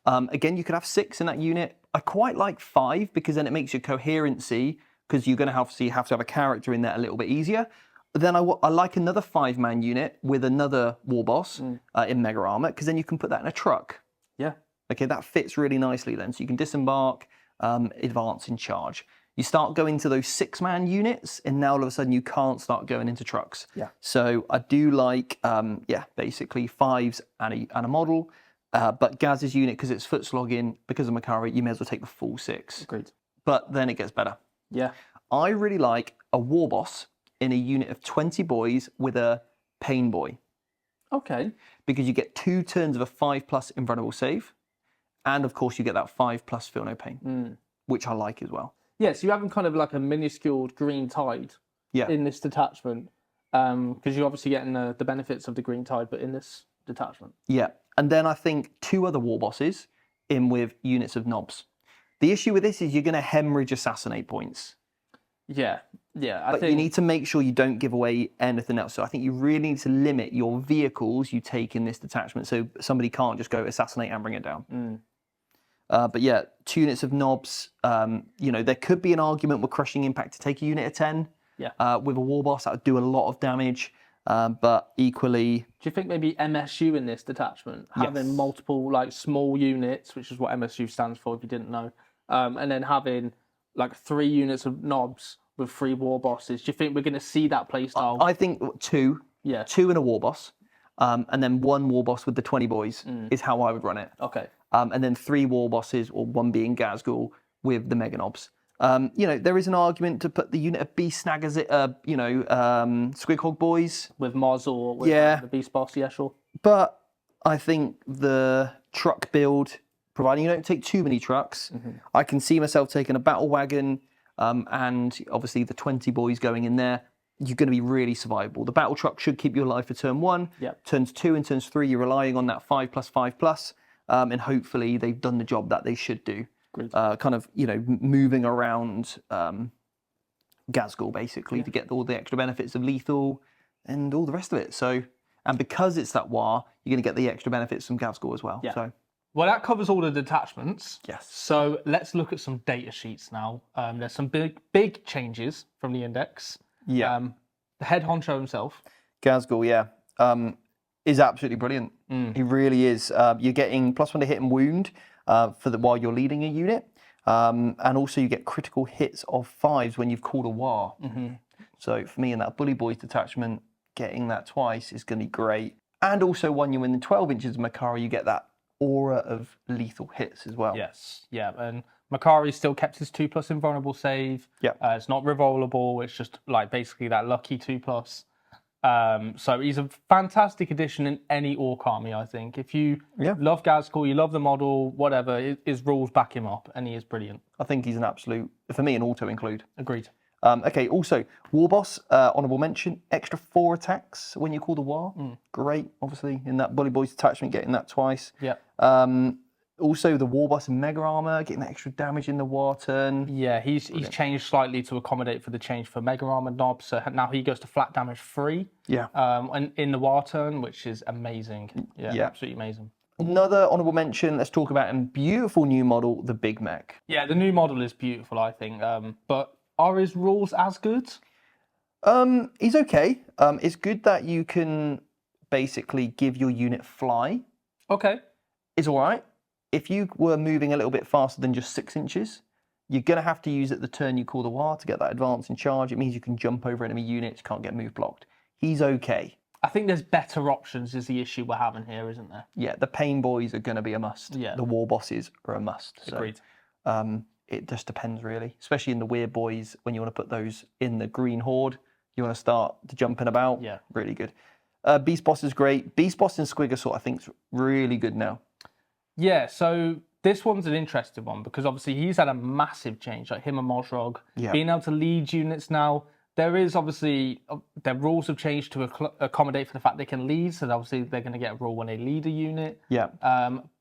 Again, you could have 6 in that unit. I quite like 5 because then it makes your coherency, because you're going to have to have a character in there a little bit easier. Then I like another 5-man unit with another war boss in Mega Armor, because then you can put that in a truck. Yeah. Okay, that fits really nicely then. So you can disembark, advance in charge. You start going to those 6-man units, and now all of a sudden you can't start going into trucks. Yeah. So I do like, basically 5s and a model. But Gaz's unit, because it's foot slogging, because of Makari, you may as well take the full 6. Agreed. But then it gets better. Yeah. I really like a war boss in a unit of 20 boys with a pain boy. Okay. Because you get 2 turns of a 5+ invulnerable save. And of course you get that 5+ Feel No Pain, which I like as well. Yeah, so you're having kind of like a minuscule green tide in this detachment. Because you're obviously getting the benefits of the green tide, but in this detachment. Yeah. And then I think 2 other war bosses in with units of knobs. The issue with this is you're going to hemorrhage assassinate points. Yeah, yeah. But you need to make sure you don't give away anything else. So I think you really need to limit your vehicles you take in this detachment so somebody can't just go assassinate and bring it down. But yeah, 2 units of knobs. There could be an argument with crushing impact to take a unit of 10. Yeah. With a war boss, that would do a lot of damage. But equally... Do you think maybe MSU in this detachment, having multiple like small units, which is what MSU stands for if you didn't know, and then having like 3 units of knobs with 3 war bosses, do you think we're going to see that playstyle? I think 2. Yeah. 2 and a war boss. And then 1 war boss with the 20 boys is how I would run it. Okay. And then 3 war bosses, or 1 being Ghazghkull with the Mega Knobs. There is an argument to put the unit of Beast Snaggers, Squighog Boys. With Moz or with the Beast Boss, yeah, sure. But I think the truck build, providing you don't take too many trucks, I can see myself taking a battle wagon and obviously the 20 boys going in there. You're going to be really survivable. The battle truck should keep you alive for turn 1. Yep. Turns 2 and turns 3, you're relying on that 5+5+, and hopefully they've done the job that they should do. Moving around Ghazghkull basically to get all the extra benefits of lethal and all the rest of it. So, and because it's that WAAAGH, you're going to get the extra benefits from Ghazghkull as well. Yeah. So, well, that covers all the detachments. Yes. So let's look at some data sheets now. There's some big changes from the index. Yeah. The head honcho himself, Ghazghkull, is absolutely brilliant. He really is. You're getting +1 to hit and wound while you're leading a unit, and also you get critical hits of 5s when you've called a WAAAGH. So for me in that Boyz detachment, getting that twice is going to be great. And also when you're within 12 inches of Makari, you get that aura of lethal hits as well. Yes, yeah, and Makari still kept his 2+ invulnerable save. Yeah. It's not rerollable. It's just like basically that lucky 2+. So he's a fantastic addition in any Ork army, I think. If you love Ghazghkull, you love the model, whatever, his rules back him up, and he is brilliant. I think he's an absolute, for me, an auto include. Agreed. Okay, also, Warboss, honourable mention, extra 4 attacks when you call the WAAAGH. Great, obviously, in that Boyz detachment, getting that twice. Yeah. Also, the Warboss and Mega Armor, getting that extra damage in the WAAAGH turn. Yeah, he's changed slightly to accommodate for the change for Mega Armor Nob, so now he goes to flat damage 3. Yeah. And in the WAAAGH turn, which is amazing. Yeah, absolutely amazing. Another honourable mention, let's talk about a beautiful new model, the Big Mech. Yeah, the new model is beautiful, I think. But are his rules as good? He's okay. It's good that you can basically give your unit fly. Okay. It's all right. If you were moving a little bit faster than just 6 inches, you're going to have to use it the turn you call the WAAAGH to get that advance and charge. It means you can jump over enemy units, can't get move blocked. He's okay. I think there's better options is the issue we're having here, isn't there? Yeah, the Pain Boys are going to be a must. Yeah. The War Bosses are a must. Agreed. So, it just depends really, especially in the Weirdboyz when you want to put those in the green horde. You want to start to jumping about. Yeah. Really good. Beast Boss is great. Beast Boss and Squigosaur I think is really good now. Yeah, so this one's an interesting one because obviously he's had a massive change, like him and Mozrog. Yeah. Being able to lead units now, there is obviously, their rules have changed to accommodate for the fact they can lead, so obviously they're going to get a rule when they lead a unit. Yeah.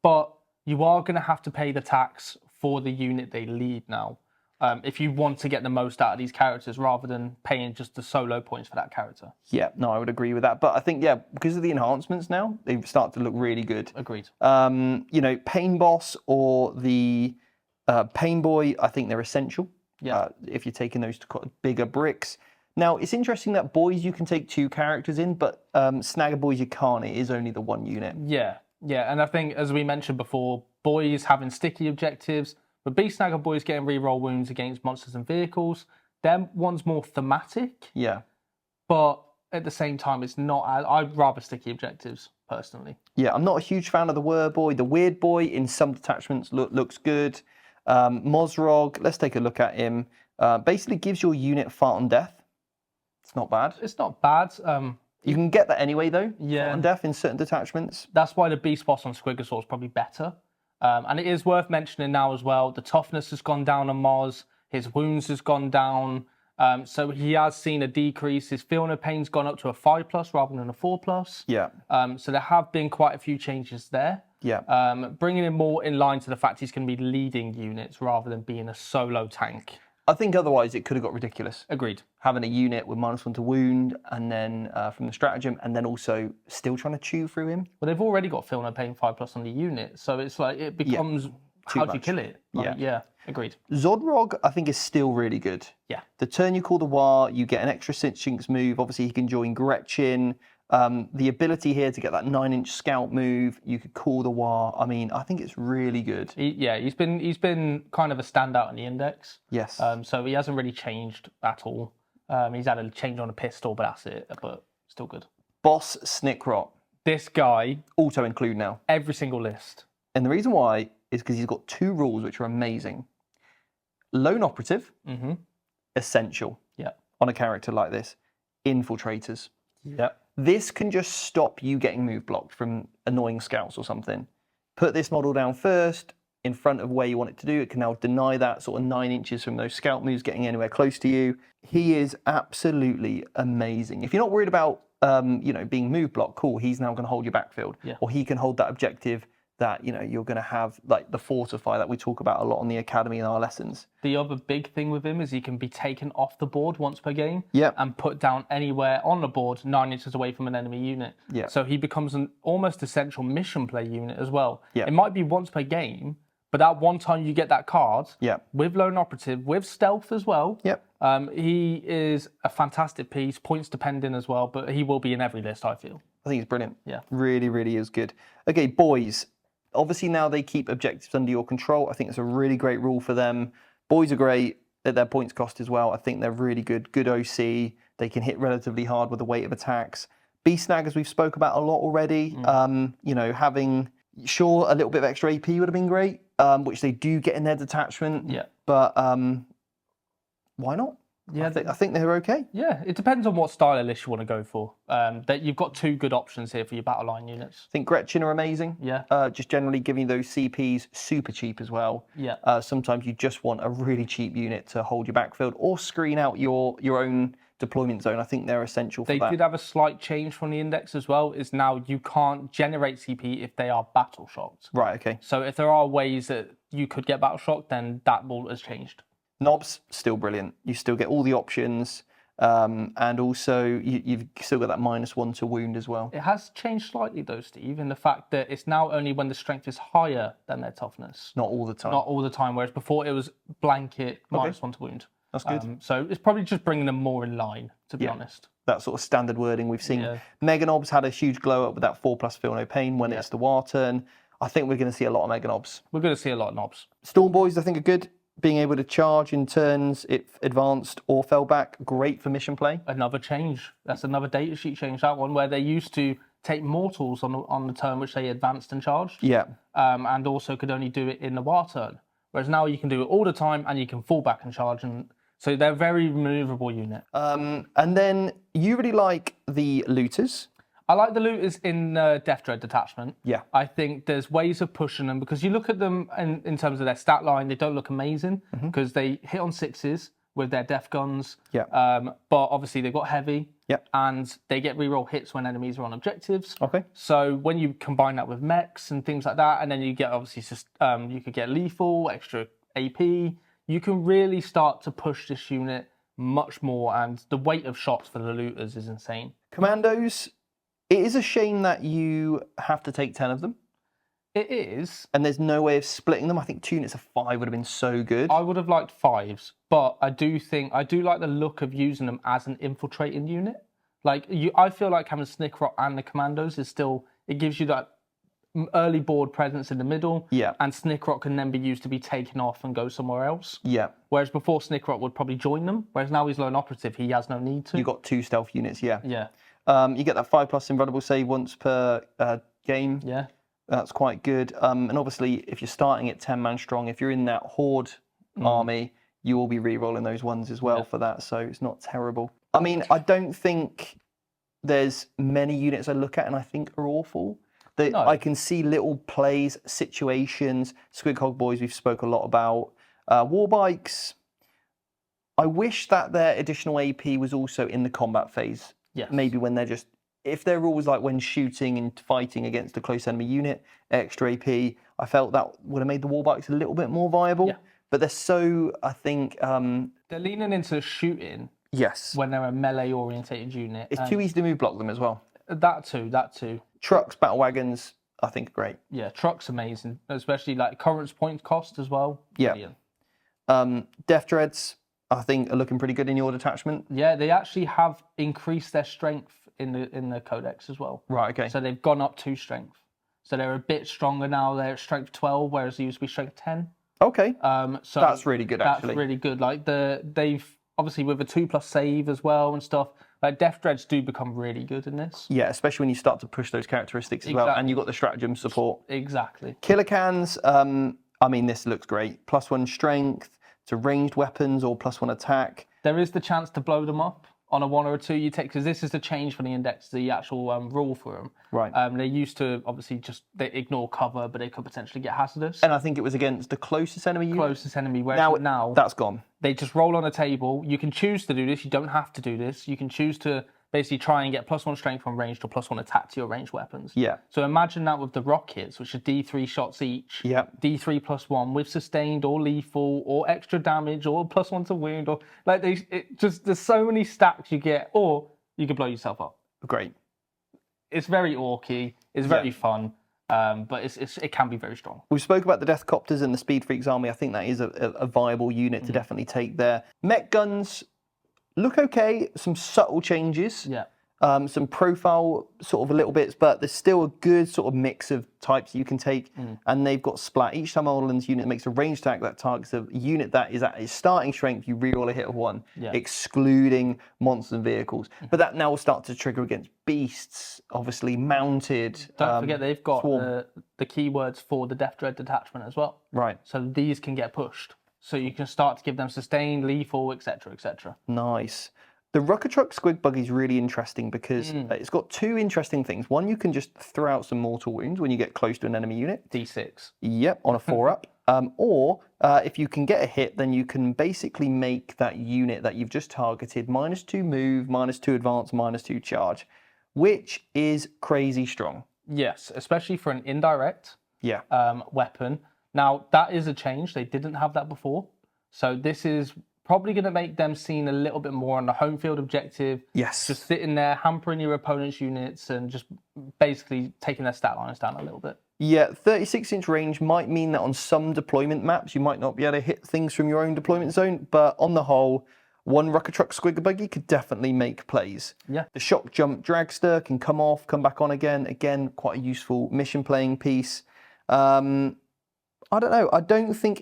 But you are going to have to pay the tax for the unit they lead now. If you want to get the most out of these characters rather than paying just the solo points for that character. Yeah, no, I would agree with that. But I think, because of the enhancements now, they start to look really good. Agreed. Pain Boss or the Pain Boy, I think they're essential. Yeah. If you're taking those to bigger bricks. Now, it's interesting that Boyz you can take 2 characters in, but Snagger Boys you can't. It is only the 1 unit. Yeah, and I think, as we mentioned before, Boyz having sticky objectives, but Beast Snagger Boys getting reroll wounds against monsters and vehicles, them one's more thematic. Yeah. But at the same time, it's not. I'd rather sticky objectives, personally. Yeah, I'm not a huge fan of the Weirdboy. The Weirdboy in some detachments looks good. Mozrog, let's take a look at him. Basically gives your unit fart on death. It's not bad. It's not bad. You can get that anyway, though. Yeah. Fart on death in certain detachments. That's why the Beast Boss on Squigosaur is probably better. And it is worth mentioning now as well, the toughness has gone down on Moz, his wounds has gone down, so he has seen a decrease. His feeling of pain's gone up to a 5+ rather than a 4+. Yeah. So there have been quite a few changes there. Yeah. Bringing him more in line to the fact he's going to be leading units rather than being a solo tank. I think otherwise it could have got ridiculous. Agreed. Having a unit with -1 to wound, and then from the stratagem, and then also still trying to chew through him. Well, they've already got Feel No Pain 5+ on the unit, so it's like it becomes how do you kill it? Like, yeah, agreed. Zodrog, I think, is still really good. Yeah. The turn you call the WAAAGH, you get an extra Sinchings move. Obviously, he can join Gretchen. The ability here to get that 9-inch scout move, you could call the WAAAGH. I mean, I think it's really good. He's been kind of a standout in the index. Yes. So he hasn't really changed at all. He's had a change on a pistol, but that's it. But still good. Boss Snickrot. This guy, auto include now. Every single list. And the reason why is because he's got 2 rules which are amazing. lone operative, essential Yeah. on a character like this. Infiltrators. Yeah. This can just stop you getting move blocked from annoying scouts or something. Put this model down first, in front of where you want it to do. It can now deny that sort of 9 inches from those scout moves getting anywhere close to you. He is absolutely amazing. If you're not worried about being move blocked, cool, he's now going to hold your backfield. Yeah. Or he can hold that objective that you're going to have, like the fortify that we talk about a lot on the academy in our lessons. The other big thing with him is he can be taken off the board once per game Yep. and put down anywhere on the board 9 inches away from an enemy unit. Yeah. So he becomes an almost essential mission play unit as well. Yeah. It might be once per game, but that one time you get that card with lone operative, with stealth as well. Yep. He is a fantastic piece, points depending as well, but he will be in every list, I feel. I think he's brilliant. Yeah. Really, really is good. Okay, Boyz. Obviously now they keep objectives under your control. I think it's a really great rule for them. Boyz are great at their points cost as well. I think they're really good. Good OC. They can hit relatively hard with the weight of attacks. Beast Snag, as we've spoke about a lot already. Having, sure, a little bit of extra AP would have been great, which they do get in their detachment. Yeah. But why not? Yeah, I think they're okay. Yeah, it depends on what style of list you want to go for. That you've got 2 good options here for your battle line units. I think Gretchen are amazing. Yeah. Just generally giving you those CPs super cheap as well. Yeah. Sometimes you just want a really cheap unit to hold your backfield or screen out your own deployment zone. I think they're essential for that. They did have a slight change from the index as well, is now you can't generate CP if they are battle shocked. Right, okay. So if there are ways that you could get battle shocked, then that rule has changed. Knobs, still brilliant. You still get all the options. And also you've still got that -1 to wound as well. It has changed slightly though, Steve, in the fact that it's now only when the strength is higher than their toughness. Not all the time. Not all the time, whereas before it was blanket -1 to wound. That's good. So it's probably just bringing them more in line, to be honest. That sort of standard wording we've seen. Mega Knobs had a huge glow up with that 4+ feel no pain when it's the war turn. I think we're going to see a lot of Mega Knobs. We're going to see a lot of knobs. Storm Boys, I think, are good. Being able to charge in turns, if advanced or fell back, great for mission play. Another change. That's another data sheet change, that one, where they used to take mortals on the turn which they advanced and charged. Yeah. And also could only do it in the war turn. Whereas now you can do it all the time and you can fall back and charge. And so they're a very maneuverable unit. And then you really like the looters. I like the looters in Dread Detachment. Yeah. I think there's ways of pushing them because you look at them in terms of their stat line, they don't look amazing because they hit on 6s with their death guns. Yeah. But obviously they've got heavy. Yeah. And they get reroll hits when enemies are on objectives. Okay. So when you combine that with mechs and things like that, and then you get obviously you could get lethal, extra AP, you can really start to push this unit much more. And the weight of shots for the looters is insane. Commandos. It is a shame that you have to take 10 of them. It is. And there's no way of splitting them. I think 2 units of 5 would have been so good. I would have liked 5s, but I do like the look of using them as an infiltrating unit. I feel like having Snickrock and the Commandos is still, it gives you that early board presence in the middle. Yeah. And Snickrock can then be used to be taken off and go somewhere else. Yeah. Whereas before Snickrock would probably join them, whereas now he's lone operative, he has no need to. You've got 2 stealth units, yeah. Yeah. You get that 5+ invulnerable save once per game. Yeah. That's quite good. And obviously, if you're starting at 10-man strong, if you're in that Horde army, you will be re-rolling those ones as well for that, so it's not terrible. I mean, I don't think there's many units I look at and I think are awful. I can see little plays, situations. Squig Hog Boys, we've spoke a lot about. War Bikes, I wish that their additional AP was also in the combat phase. Yes. Maybe when they're just, if they're always like when shooting and fighting against a close enemy unit, extra AP, I felt that would have made the War Bikes a little bit more viable. Yeah. But they're so, I think... they're leaning into shooting. Yes. When they're a melee-orientated unit. It's too easy to move block them as well. That too. Trucks, battle wagons, I think are great. Yeah, trucks amazing, especially like current point cost as well. Yeah. Death Dreads, I think, are looking pretty good in your detachment. Yeah, they actually have increased their strength in the codex as well. Right, okay. So they've gone up 2 strength. So they're a bit stronger now. They're at strength 12, whereas they used to be strength 10. Okay. So that's really good, actually. That's really good. Like they've obviously with a 2+ save as well and stuff. Like Death Dreads do become really good in this. Yeah, especially when you start to push those characteristics as well, and you've got the stratagem support. Exactly. Killer Cans, I mean, this looks great. +1 strength, to ranged weapons or +1 attack. There is the chance to blow them up on a 1 or a 2 you take, because this is the change for the index, the actual rule for them. Right. They used to obviously they ignore cover, but they could potentially get hazardous. And I think it was against the closest enemy unit. Closest enemy. Whereas now that's gone. They just roll on a table. You can choose to do this. You don't have to do this. You can choose to basically try and get +1 strength from ranged or +1 attack to your ranged weapons. Yeah. So imagine that with the rockets, which are D3 shots each. Yeah. D3 +1 with sustained or lethal or extra damage or +1 to wound, or like there's so many stacks you get, or you can blow yourself up. Great. It's very orky. It's very fun. But it can be very strong. We spoke about the Death Copters and the Speed Freaks army. I think that is a viable unit to definitely take there. Mech guns look okay. Some subtle changes. Yeah. Some profile sort of a little bits, but there's still a good sort of mix of types you can take. And they've got splat. Each time Alden's unit makes a ranged attack that targets a unit that is at its starting strength, you reroll a hit of 1, excluding monsters and vehicles. But that now will start to trigger against beasts, obviously mounted. Don't forget they've got the keywords for the Dread Detachment as well. Right. So these can get pushed. So you can start to give them sustained, lethal, etc., etc. Nice. The Rucker Truck Squig Buggy is really interesting because it's got 2 interesting things. One, you can just throw out some mortal wounds when you get close to an enemy unit. D6. Yep, on a 4-up. Or if you can get a hit, then you can basically make that unit that you've just targeted -2 move, -2 advance, -2 charge, which is crazy strong. Yes, especially for an indirect weapon. Now, that is a change. They didn't have that before. So this is probably going to make them seen a little bit more on the home field objective. Yes. Just sitting there, hampering your opponent's units and just basically taking their stat lines down a little bit. Yeah, 36-inch range might mean that on some deployment maps you might not be able to hit things from your own deployment zone, but on the whole, one Rucker Truck Squig Buggy could definitely make plays. Yeah. The Shock Jump Dragster can come off, come back on again. Again, quite a useful mission playing piece. I don't know. I don't think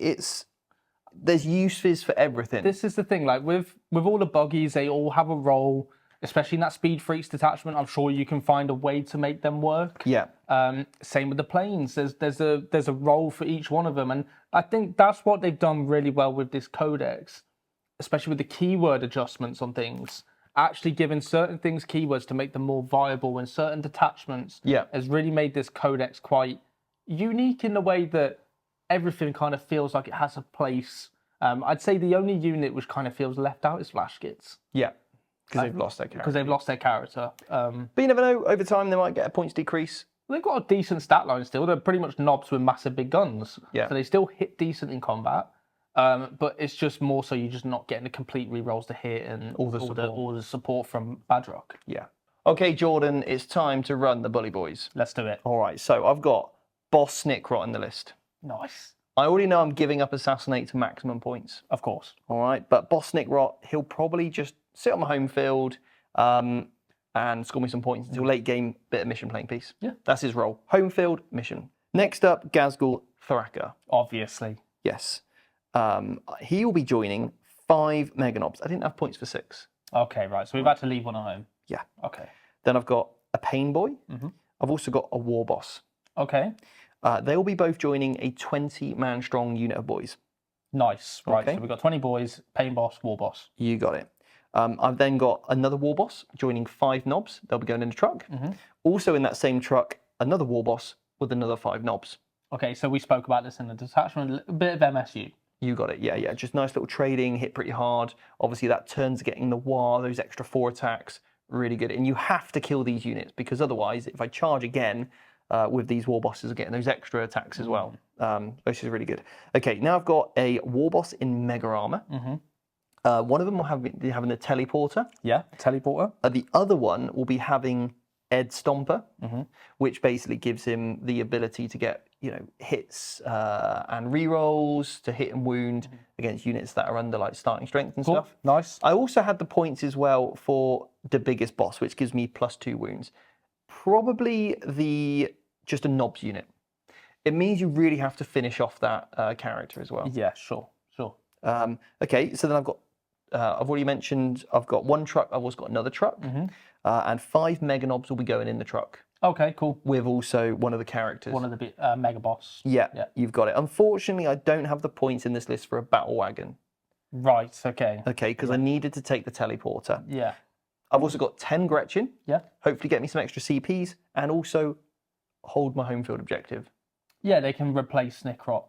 there's uses for everything. This is the thing, like with all the buggies, they all have a role, especially in that Speed Freaks detachment. I'm sure you can find a way to make them work. Yeah. Same with the planes. There's a role for each one of them, and I think that's what they've done really well with this codex, especially with the keyword adjustments on things. Actually giving certain things keywords to make them more viable in certain detachments has really made this codex quite unique in the way that everything kind of feels like it has a place. I'd say the only unit which kind of feels left out is Flashkits. Yeah, because they've lost their character. Because they've lost their character. But you never know, over time they might get a points decrease. They've got a decent stat line still. They're pretty much knobs with massive big guns. Yeah. So they still hit decent in combat. But it's just more so you're just not getting the complete rerolls to hit and all the support from Badrock. Yeah. Okay, Jordan, it's time to run the Bully Boys. Let's do it. All right, so I've got Boss Snickrot on the list. Nice. I already know I'm giving up Assassinate to maximum points. Of course. All right, but Boss Snickrot, he'll probably just sit on my home field and score me some points until late game, bit of mission playing piece. Yeah. That's his role. Home field, mission. Next up, Ghazghkull Thraka. Obviously. Yes. He will be joining 5 Meganobs. I didn't have points for 6. Okay, right. So we've had to leave one at home. Yeah. Okay. Then I've got a Pain Boy. I've also got a War Boss. Okay. They will be both joining a 20-man strong unit of boys. Nice. Right, Okay. so we've got 20 boys, Pain Boss, War Boss. You got it. I've then got another War Boss joining 5 knobs. They'll be going in the truck. Also in that same truck, another War Boss with another 5 knobs. Okay, so we spoke about this in the detachment, a bit of MSU. You got it. Yeah. Just nice little trading, hit pretty hard. Obviously that turns getting the WAAAGH, those extra 4 attacks, really good. And you have to kill these units because otherwise, if I charge again, with these War Bosses are getting those extra attacks as well, which is really good. Okay, now I've got a War Boss in Mega Armor. One of them will be having a Teleporter. Yeah, Teleporter. The other one will be having Ed Stomper, which basically gives him the ability to get hits and rerolls to hit and wound against units that are under like starting strength and stuff. Nice. I also had the points as well for the biggest boss, which gives me +2 wounds. Probably just a knobs unit. It means you really have to finish off that character as well. Yeah, sure. Okay, so then I've already mentioned I've got 1 truck. I've also got another truck, and 5 mega knobs will be going in the truck. Okay, cool. With also one of the characters. One of the mega boss. Yeah, you've got it. Unfortunately, I don't have the points in this list for a battle wagon. Right, okay. Okay, because I needed to take the teleporter. Yeah. I've also got 10 Gretchen. Yeah. Hopefully get me some extra CPs and also hold my home field objective. Yeah, they can replace Snickrot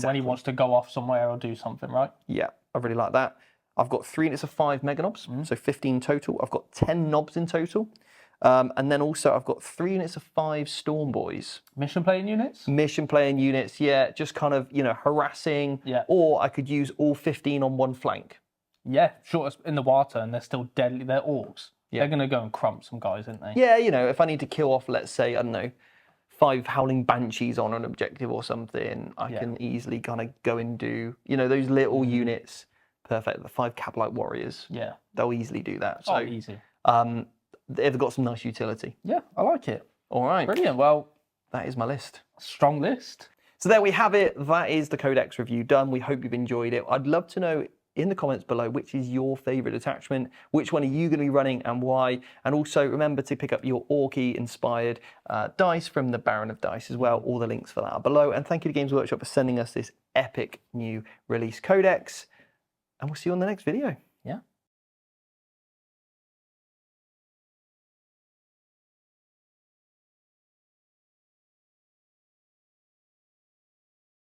when he wants to go off somewhere or do something, right? Yeah, I really like that. I've got 3 units of 5 Mega Knobs, so 15 total. I've got 10 knobs in total. And then also I've got 3 units of 5 Storm Boys. Mission playing units? Mission playing units, yeah, just kind of, you know, harassing. Yeah. Or I could use all 15 on one flank. Yeah, sure. In the water, and they're still deadly. They're orcs. Yeah. They're going to go and crump some guys, aren't they? Yeah, you know, if I need to kill off, let's say, I don't know, 5 Howling Banshees on an objective or something, I can easily kind of go and do, you know, those little units. Perfect. The 5 Caplite Warriors. Yeah. They'll easily do that. So easy. They've got some nice utility. Yeah, I like it. All right. Brilliant. Well, that is my list. Strong list. So there we have it. That is the Codex review done. We hope you've enjoyed it. I'd love to know in the comments below which is your favourite detachment, which one are you going to be running and why, and also remember to pick up your Orky inspired dice from the Baron of Dice as well. All the links for that are below, and thank you to Games Workshop for sending us this epic new release Codex, and we'll see you on the next video.